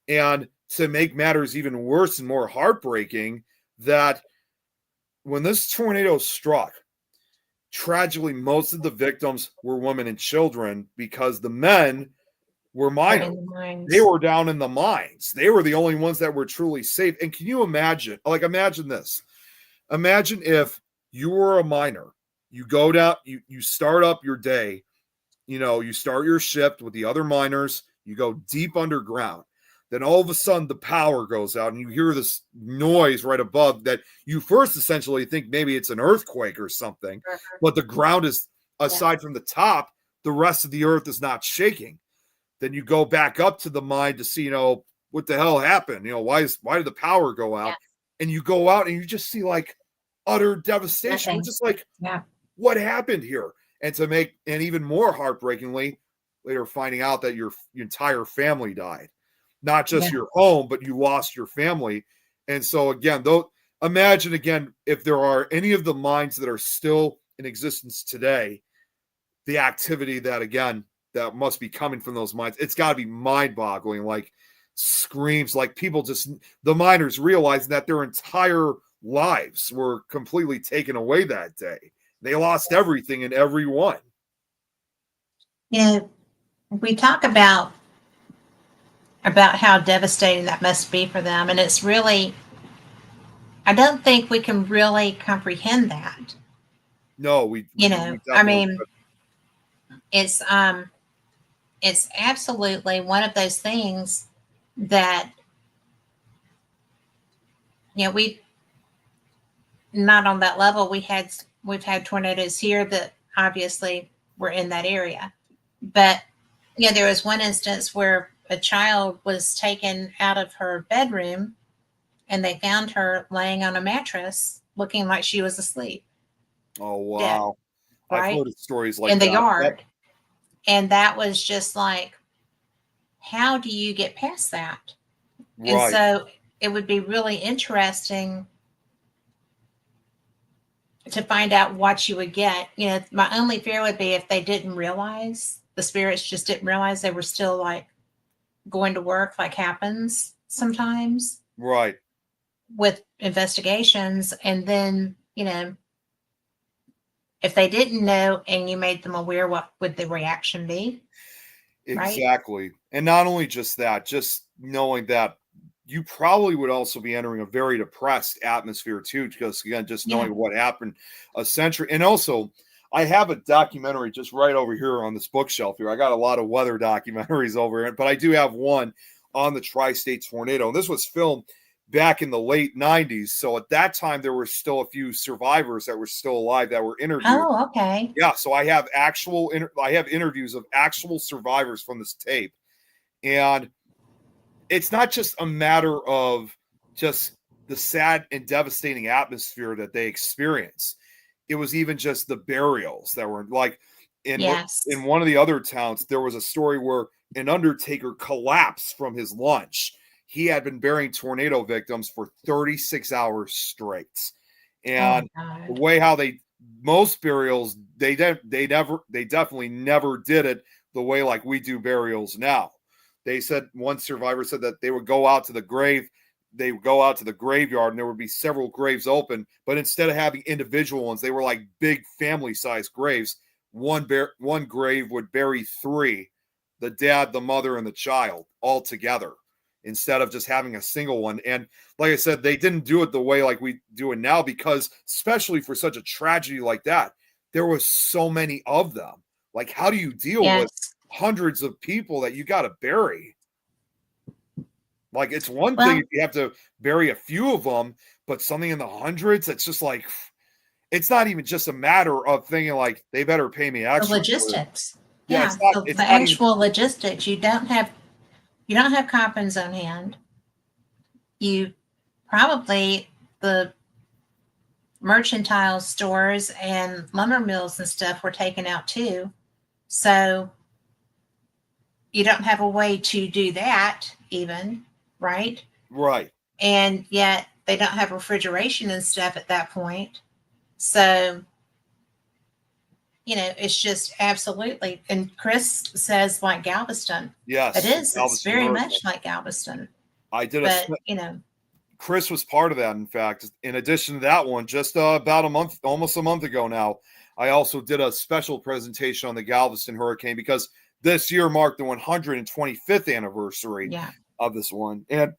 And to make matters even worse and more heartbreaking, that when this tornado struck, tragically, most of the victims were women and children because the men were miners. They were down in the mines. They were the only ones that were truly safe. And can you imagine, imagine this. Imagine if you were a miner, you go down, you start up your day, you start your shift with the other miners, you go deep underground. Then all of a sudden the power goes out and you hear this noise right above that you first essentially think maybe it's an earthquake or something, but the ground is, aside from the top, the rest of the earth is not shaking. Then you go back up to the mine to see, what the hell happened? Why did the power go out? And you go out and you just see like utter devastation. You're just like, what happened here? And even more heartbreakingly, later finding out that your entire family died, not just your home, but you lost your family. And so again, imagine again, if there are any of the mines that are still in existence today, the activity that must be coming from those mines, it's got to be mind-boggling, like screams, like the miners realizing that their entire lives were completely taken away that day. They lost everything and everyone. We talk about how devastating that must be for them, and it's really, I don't think we can really comprehend that. No, I mean, it's absolutely one of those things that, we not on that level. We've had tornadoes here that obviously were in that area, but there was one instance where a child was taken out of her bedroom and they found her laying on a mattress looking like she was asleep. Oh wow. Dead, right? I've heard of stories like in that. the yard. And that was just like, how do you get past that? Right. And so it would be really interesting to find out what you would get. My only fear would be if they didn't realize, the spirits just didn't realize they were still like going to work, like happens sometimes. Right. With investigations. And then, if they didn't know and you made them aware, what would the reaction be? Exactly. Right? And not only just that, just knowing that you probably would also be entering a very depressed atmosphere too, because again, just knowing what happened a century. And also, I have a documentary just right over here on this bookshelf here. I got a lot of weather documentaries over here, but I do have one on the tri-state tornado. And this was filmed back in the late 90s. So at that time, there were still a few survivors that were still alive that were interviewed. Oh, okay. Yeah. So I have interviews of actual survivors from this tape. And it's not just a matter of just the sad and devastating atmosphere that they experience. It was even just the burials that were like in one of the other towns. There was a story where an undertaker collapsed from his lunch. He had been burying tornado victims for 36 hours straight. And the way how most burials, they definitely never did it the way like we do burials now. They said, one survivor said that they would go out to the grave, they would go out to the graveyard and there would be several graves open, but instead of having individual ones, they were like big family-sized graves. One grave would bury three, the dad, the mother, and the child all together, instead of just having a single one. And like I said, they didn't do it the way like we do it now, because especially for such a tragedy like that, there was so many of them. Like, how do you deal with hundreds of people that you got to bury? Like, it's one thing if you have to bury a few of them, but something in the hundreds, it's just like, it's not even just a matter of thinking like they better pay me extra. The logistics. The actual logistics. You don't have You don't have coffins on hand. You probably, the mercantile stores and lumber mills and stuff were taken out too. So you don't have a way to do that even, right? Right. And yet they don't have refrigeration and stuff at that point. So, it's just absolutely. And Chris says like Galveston. It Yes, the is. It's Galveston very Hurricane. much like Galveston. I did But, Chris was part of that, in fact. In addition to that one, just about a month, almost a month ago now, I also did a special presentation on the Galveston hurricane because this year marked the 125th anniversary yeah. of this one. And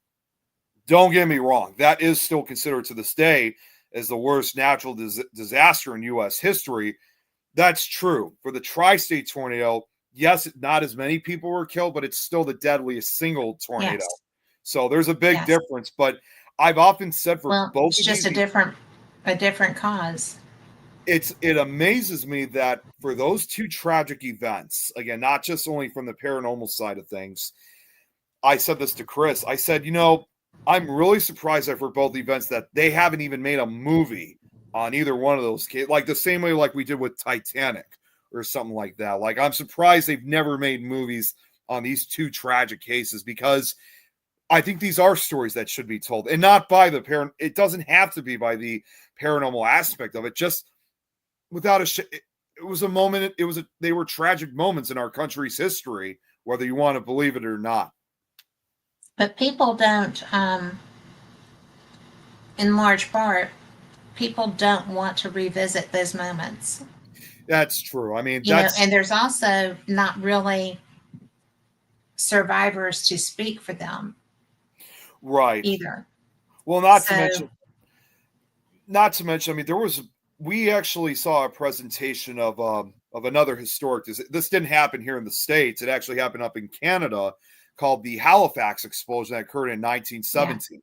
don't get me wrong, that is still considered to this day as the worst natural disaster in U.S. history. That's true. For the tri-state tornado, yes, not as many people were killed, but it's still the deadliest single tornado. Yes. So there's a big Yes. difference. But I've often said for Well, both it's of just these, a different cause. it amazes me that for those two tragic events, again, not just only from the paranormal side of things, I said this to Chris. I said, I'm really surprised that for both events that they haven't even made a movie on either one of those cases, like the same way like we did with Titanic or something like that. Like, I'm surprised they've never made movies on these two tragic cases because I think these are stories that should be told, and not by the parent. It doesn't have to be by the paranormal aspect of it. Just without it was a moment. They were tragic moments in our country's history, whether you want to believe it or not. But people don't, in large part, people don't want to revisit those moments. That's true. I mean, and there's also not really survivors to speak for them. Right. Either. Well, not to mention, I mean, we actually saw a presentation of another historic. This didn't happen here in the States. It actually happened up in Canada, called the Halifax explosion that occurred in 1917.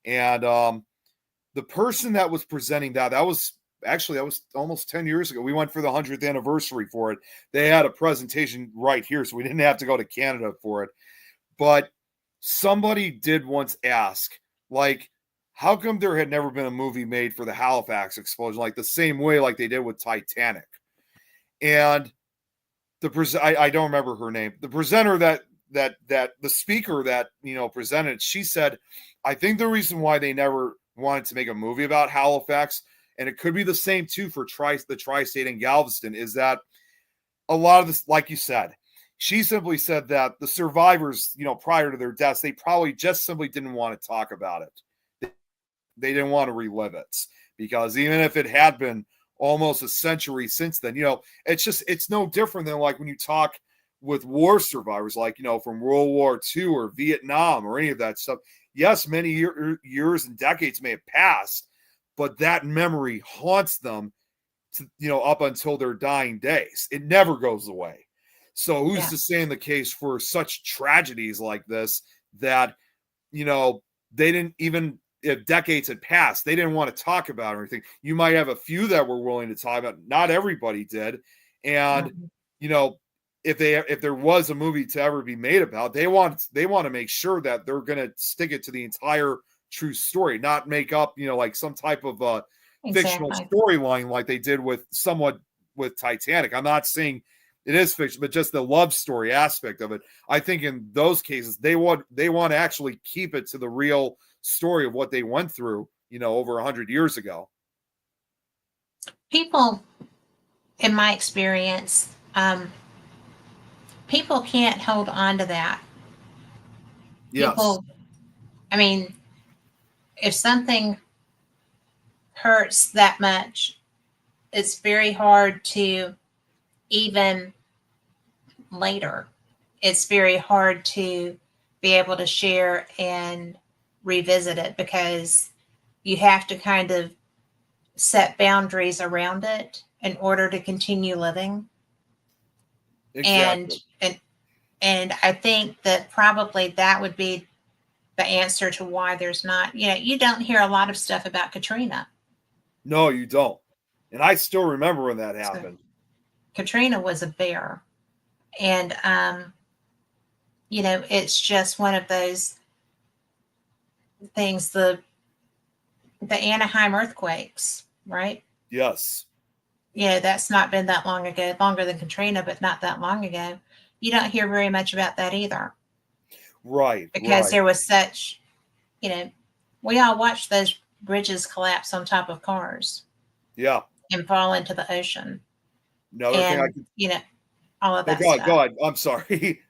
Yeah. And the person that was presenting that was almost 10 years ago. We went for the 100th anniversary for it. They had a presentation right here, so we didn't have to go to Canada for it. But somebody did once ask, like, how come there had never been a movie made for the Halifax explosion, like the same way like they did with Titanic? And I don't remember her name. The presenter that the speaker that presented, she said, I think the reason why they never wanted to make a movie about Halifax, and it could be the same too for the tri-state and Galveston, is that a lot of this, like you said, she simply said that the survivors, prior to their deaths, they probably just simply didn't want to talk about it. They didn't want to relive it, because even if it had been almost a century since then, it's no different than like when you talk with war survivors, like, from World War II or Vietnam or any of that stuff. Yes, many years and decades may have passed, but that memory haunts them up until their dying days. It never goes away. So who's to say in the case for such tragedies like this that, they didn't, even if decades had passed, they didn't want to talk about or anything. You might have a few that were willing to talk about. Not everybody did. And, if there was a movie to ever be made about, they want to make sure that they're going to stick it to the entire true story, not make up, like some type of fictional storyline like they did with Titanic. I'm not saying it is fiction, but just the love story aspect of it. I think in those cases, they want to actually keep it to the real story of what they went through, over 100 years ago. People, in my experience, people can't hold on to that. Yes. People, I mean, if something hurts that much, it's very hard to even later. It's very hard to be able to share and revisit it, because you have to kind of set boundaries around it in order to continue living. Exactly. And I think that probably that would be the answer to why there's not, you don't hear a lot of stuff about Katrina. No, you don't. And I still remember when that happened. So, Katrina was a bear. And it's just one of those things. The Anaheim earthquakes, right? Yes. That's not been that long ago, longer than Katrina, but not that long ago. You don't hear very much about that either Right. because Right. there was such, you know, we all watched those bridges collapse on top of cars Yeah. and fall into the ocean Another thing I and, could. all of Oh, that God. stuff. God. I'm sorry.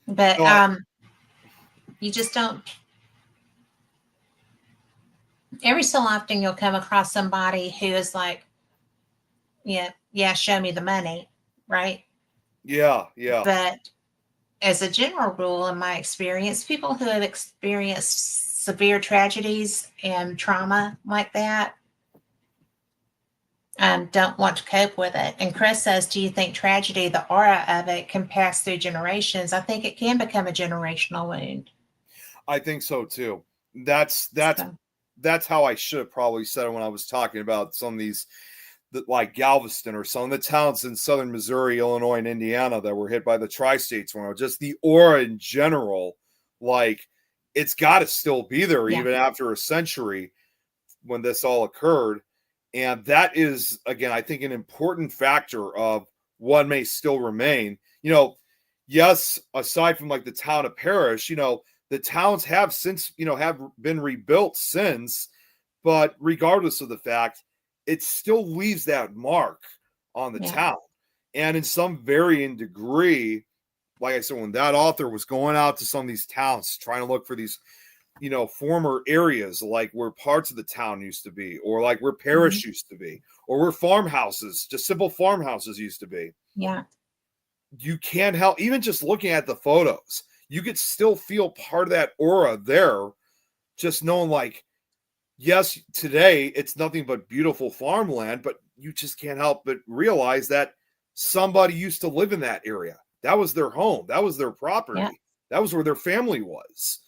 But No. you just don't, every so often you'll come across somebody who is like, yeah, show me the money, right? Yeah. Yeah. But as a general rule, in my experience, people who have experienced severe tragedies and trauma like that don't want to cope with it. And Chris says, do you think tragedy, the aura of it, can pass through generations? I think it can become a generational wound. I think so too. That's So, that's how I should have probably said it when I was talking about some of these, like Galveston or some of the towns in southern Missouri, Illinois, and Indiana that were hit by the tri-state tornado. Just the aura in general, like it's got to still be there yeah, even after a century when this all occurred. And that is, again, I think an important factor of what may still remain. Yes, aside from like the town of Parrish, the towns have since, have been rebuilt since, but regardless of the fact, it still leaves that mark on the yeah, town. And in some varying degree, like I said, when that author was going out to some of these towns trying to look for these, former areas like where parts of the town used to be, or like where mhm, Parrish used to be, or where farmhouses, just simple farmhouses used to be, yeah, you can't help, even just looking at the photos, you could still feel part of that aura there, just knowing like, yes, today it's nothing but beautiful farmland, but you just can't help but realize that somebody used to live in that area. That was their home. That was their yeah, property. That was where their family was.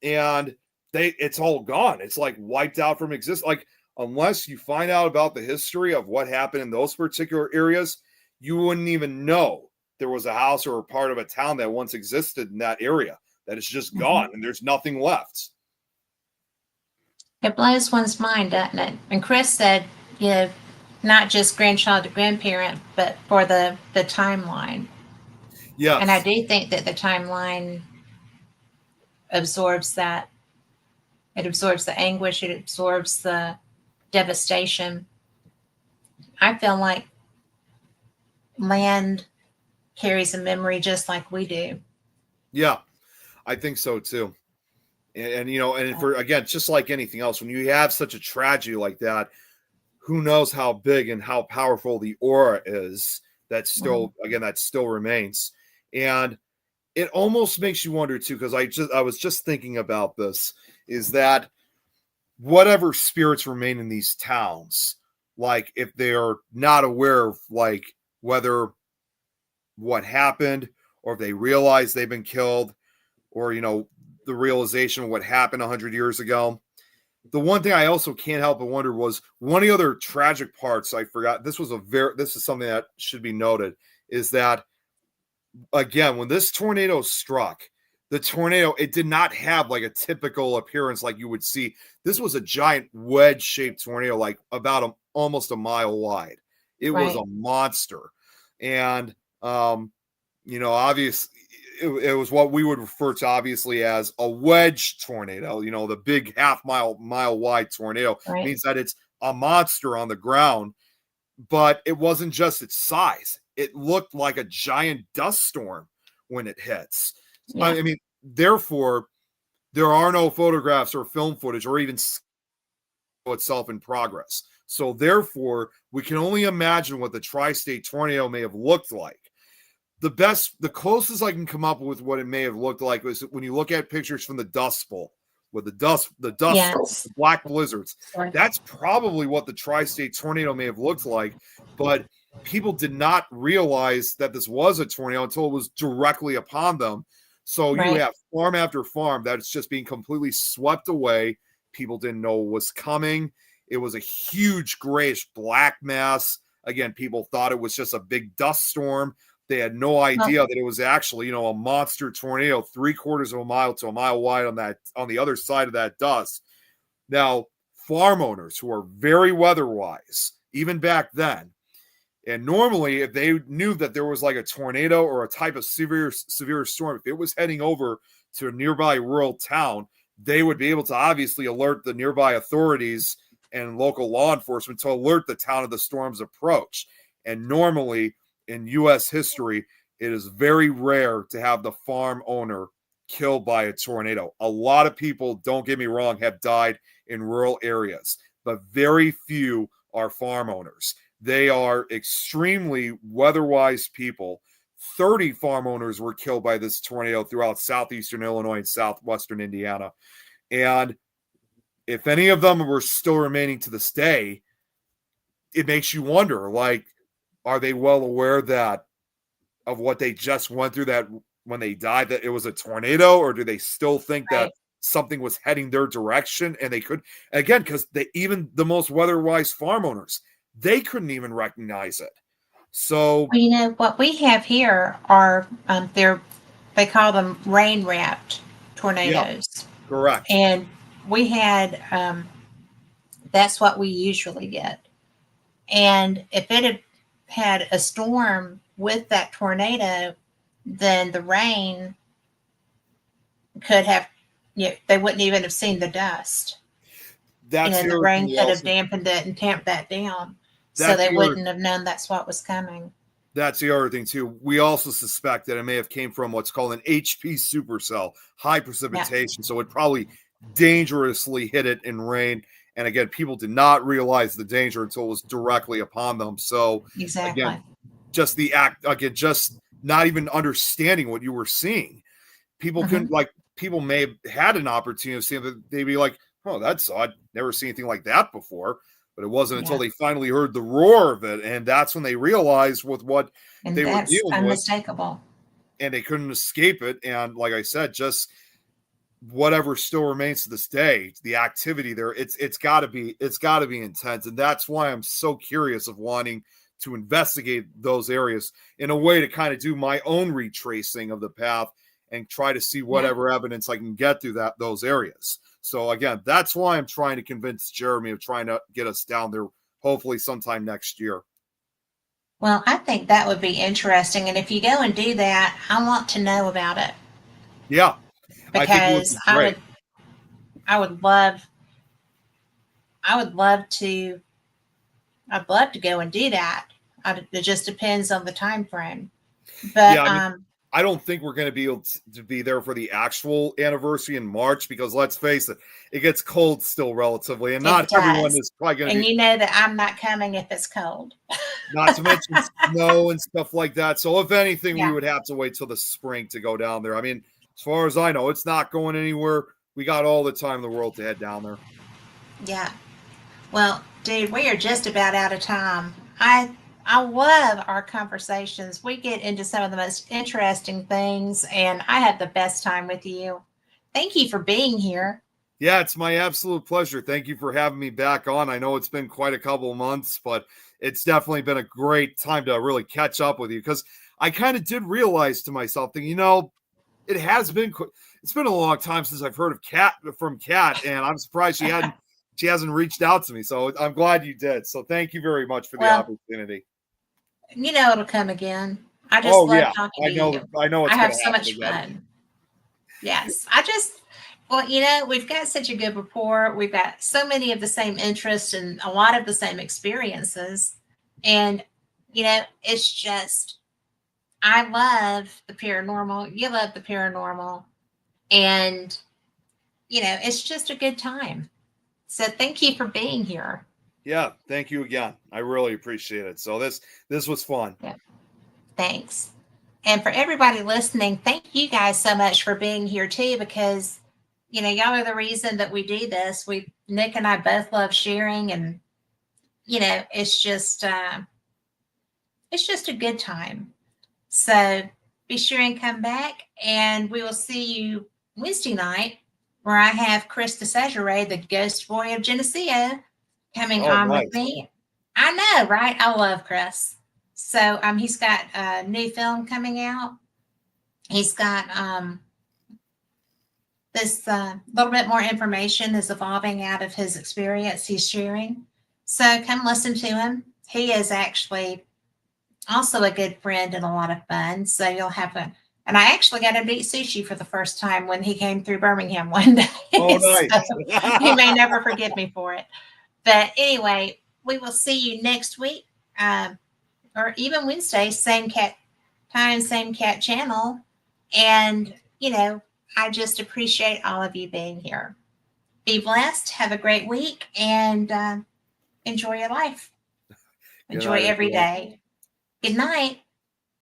And it's all gone. It's like wiped out from existence. Like, unless you find out about the history of what happened in those particular areas, you wouldn't even know there was a house or a part of a town that once existed in that area. That is just mhm. gone and there's nothing left. It blows one's mind, doesn't it? And Chris said, not just grandchild to grandparent, but for the timeline. And I Yes. do think that the timeline absorbs that. It absorbs the anguish. It absorbs the devastation. I feel like land carries a memory just like we do. Yeah, I think so too. And So, for, again, just like anything else, when you have such a tragedy like that, who knows how big and how powerful the aura is that mhm. still, again, that still remains. And it almost makes you wonder too, because I was just thinking about this, is that whatever spirits remain in these towns, like if they are not aware of like whether what happened, or if they realize they've been killed, or the realization of what happened 100 years ago. The one thing I also can't help but wonder was one of the other tragic parts I forgot. This is something that should be noted, is that, again, when this tornado struck, the tornado, it did not have like a typical appearance like you would see. This was a giant wedge shaped tornado, like about almost a mile wide. It was Right. a monster. And obviously it was what we would refer to obviously as a wedge tornado. The big mile wide tornado Right. means that it's a monster on the ground, but it wasn't just its size. It looked like a giant dust storm when it hits. Yeah. I mean, therefore, there are no photographs or film footage or even itself in progress. So therefore, we can only imagine what the tri-state tornado may have looked like. The closest I can come up with what it may have looked like was when you look at pictures from the Dust Bowl with Yes. the black blizzards. Sorry. That's probably what the tri-state tornado may have looked like, but people did not realize that this was a tornado until it was directly upon them. So you Right. have farm after farm that's just being completely swept away. People didn't know what was coming. It was a huge grayish black mass. Again, people thought it was just a big dust storm, They had no idea that it was actually, a monster tornado 3/4 of a mile to a mile wide on the other side of that dust. Now, farm owners who are very weather wise, even back then, and normally if they knew that there was like a tornado or a type of severe storm, if it was heading over to a nearby rural town, they would be able to obviously alert the nearby authorities and local law enforcement to alert the town of the storm's approach. And normally in U.S. history, it is very rare to have the farm owner killed by a tornado. A lot of people, don't get me wrong, have died in rural areas, but very few are farm owners. They are extremely weather-wise people. 30 farm owners were killed by this tornado throughout southeastern Illinois and southwestern Indiana. And if any of them were still remaining to this day, it makes you wonder, like, are they well aware of what they just went through, that when they died, that it was a tornado, or do they still think that something was heading their direction? And they could, again, because even the most weather-wise farm owners, they couldn't even recognize it. So, well, what we have here are they call them rain-wrapped tornadoes. Yeah, correct. And we had that's what we usually get. And if it had a storm with that tornado, then the rain could have, they wouldn't even have seen the dust. The rain could have dampened it and tamped that down. So they wouldn't have known that's what was coming. That's the other thing, too. We also suspect that it may have came from what's called an HP supercell, high precipitation. So it probably dangerously hit it in rain. And again, people did not realize the danger until it was directly upon them. So again, just the act, again, just not even understanding what you were seeing. People couldn't, people may have had an opportunity of seeing that. They'd be like, oh, that's odd. Never seen anything like that before. But it wasn't until they finally heard the roar of it. And that's when they realized with what they were dealing unmistakable. And they couldn't escape it. And like I said, just whatever still remains to this day, the activity there, it's gotta be intense. And that's why I'm so curious of wanting to investigate those areas in a way to kind of do my own retracing of the path and try to see whatever evidence I can get through those areas. So again, that's why I'm trying to convince Jeremy of trying to get us down there, hopefully sometime next year. Well, I think that would be interesting. And if you go and do that, I want to know about it. Yeah. Because I would love to go and do that. It just depends on the time frame. But I don't think we're going to be able to be there for the actual anniversary in March, because let's face it, it gets cold still relatively, and not everyone is probably going to. And you know that I'm not coming if it's cold. Not to mention snow and stuff like that. So if anything, we would have to wait till the spring to go down there. I mean, as far as I know, it's not going anywhere. We got all the time in the world to head down there. Yeah. Well, dude, we are just about out of time. I love our conversations. We get into some of the most interesting things, and I have the best time with you. Thank you for being here. Yeah, it's my absolute pleasure. Thank you for having me back on. I know it's been quite a couple of months, but it's definitely been a great time to really catch up with you, because I kind of did realize to myself that, it's been a long time since I've heard of Kat, and I'm surprised she hasn't reached out to me. So I'm glad you did. So thank you very much for the opportunity. It'll come again. I just love talking to you. I know. I have so much fun. Yes. We've got such a good rapport. We've got so many of the same interests and a lot of the same experiences. And, it's just, I love the paranormal. You love the paranormal. And, it's just a good time. So thank you for being here. Yeah, thank you again. I really appreciate it. So this was fun. Yeah. Thanks. And for everybody listening, thank you guys so much for being here too, because y'all are the reason that we do this. Nick and I both love sharing, and it's just a good time. So be sure and come back, and we will see you Wednesday night, where I have Chris DeSageray, the ghost boy of Geneseo, coming on with me. I know, right? I love Chris. So he's got a new film coming out. He's got this little bit more information is evolving out of his experience he's sharing. So come listen to him. He is actually also a good friend and a lot of fun. So you'll have a, and I actually got him to eat sushi for the first time when he came through Birmingham one day. Oh, nice. So he may never forgive me for it. But anyway, we will see you next week, or even Wednesday, same cat time, same cat channel. And, I just appreciate all of you being here. Be blessed. Have a great week and enjoy your life. Enjoy every day. Good night.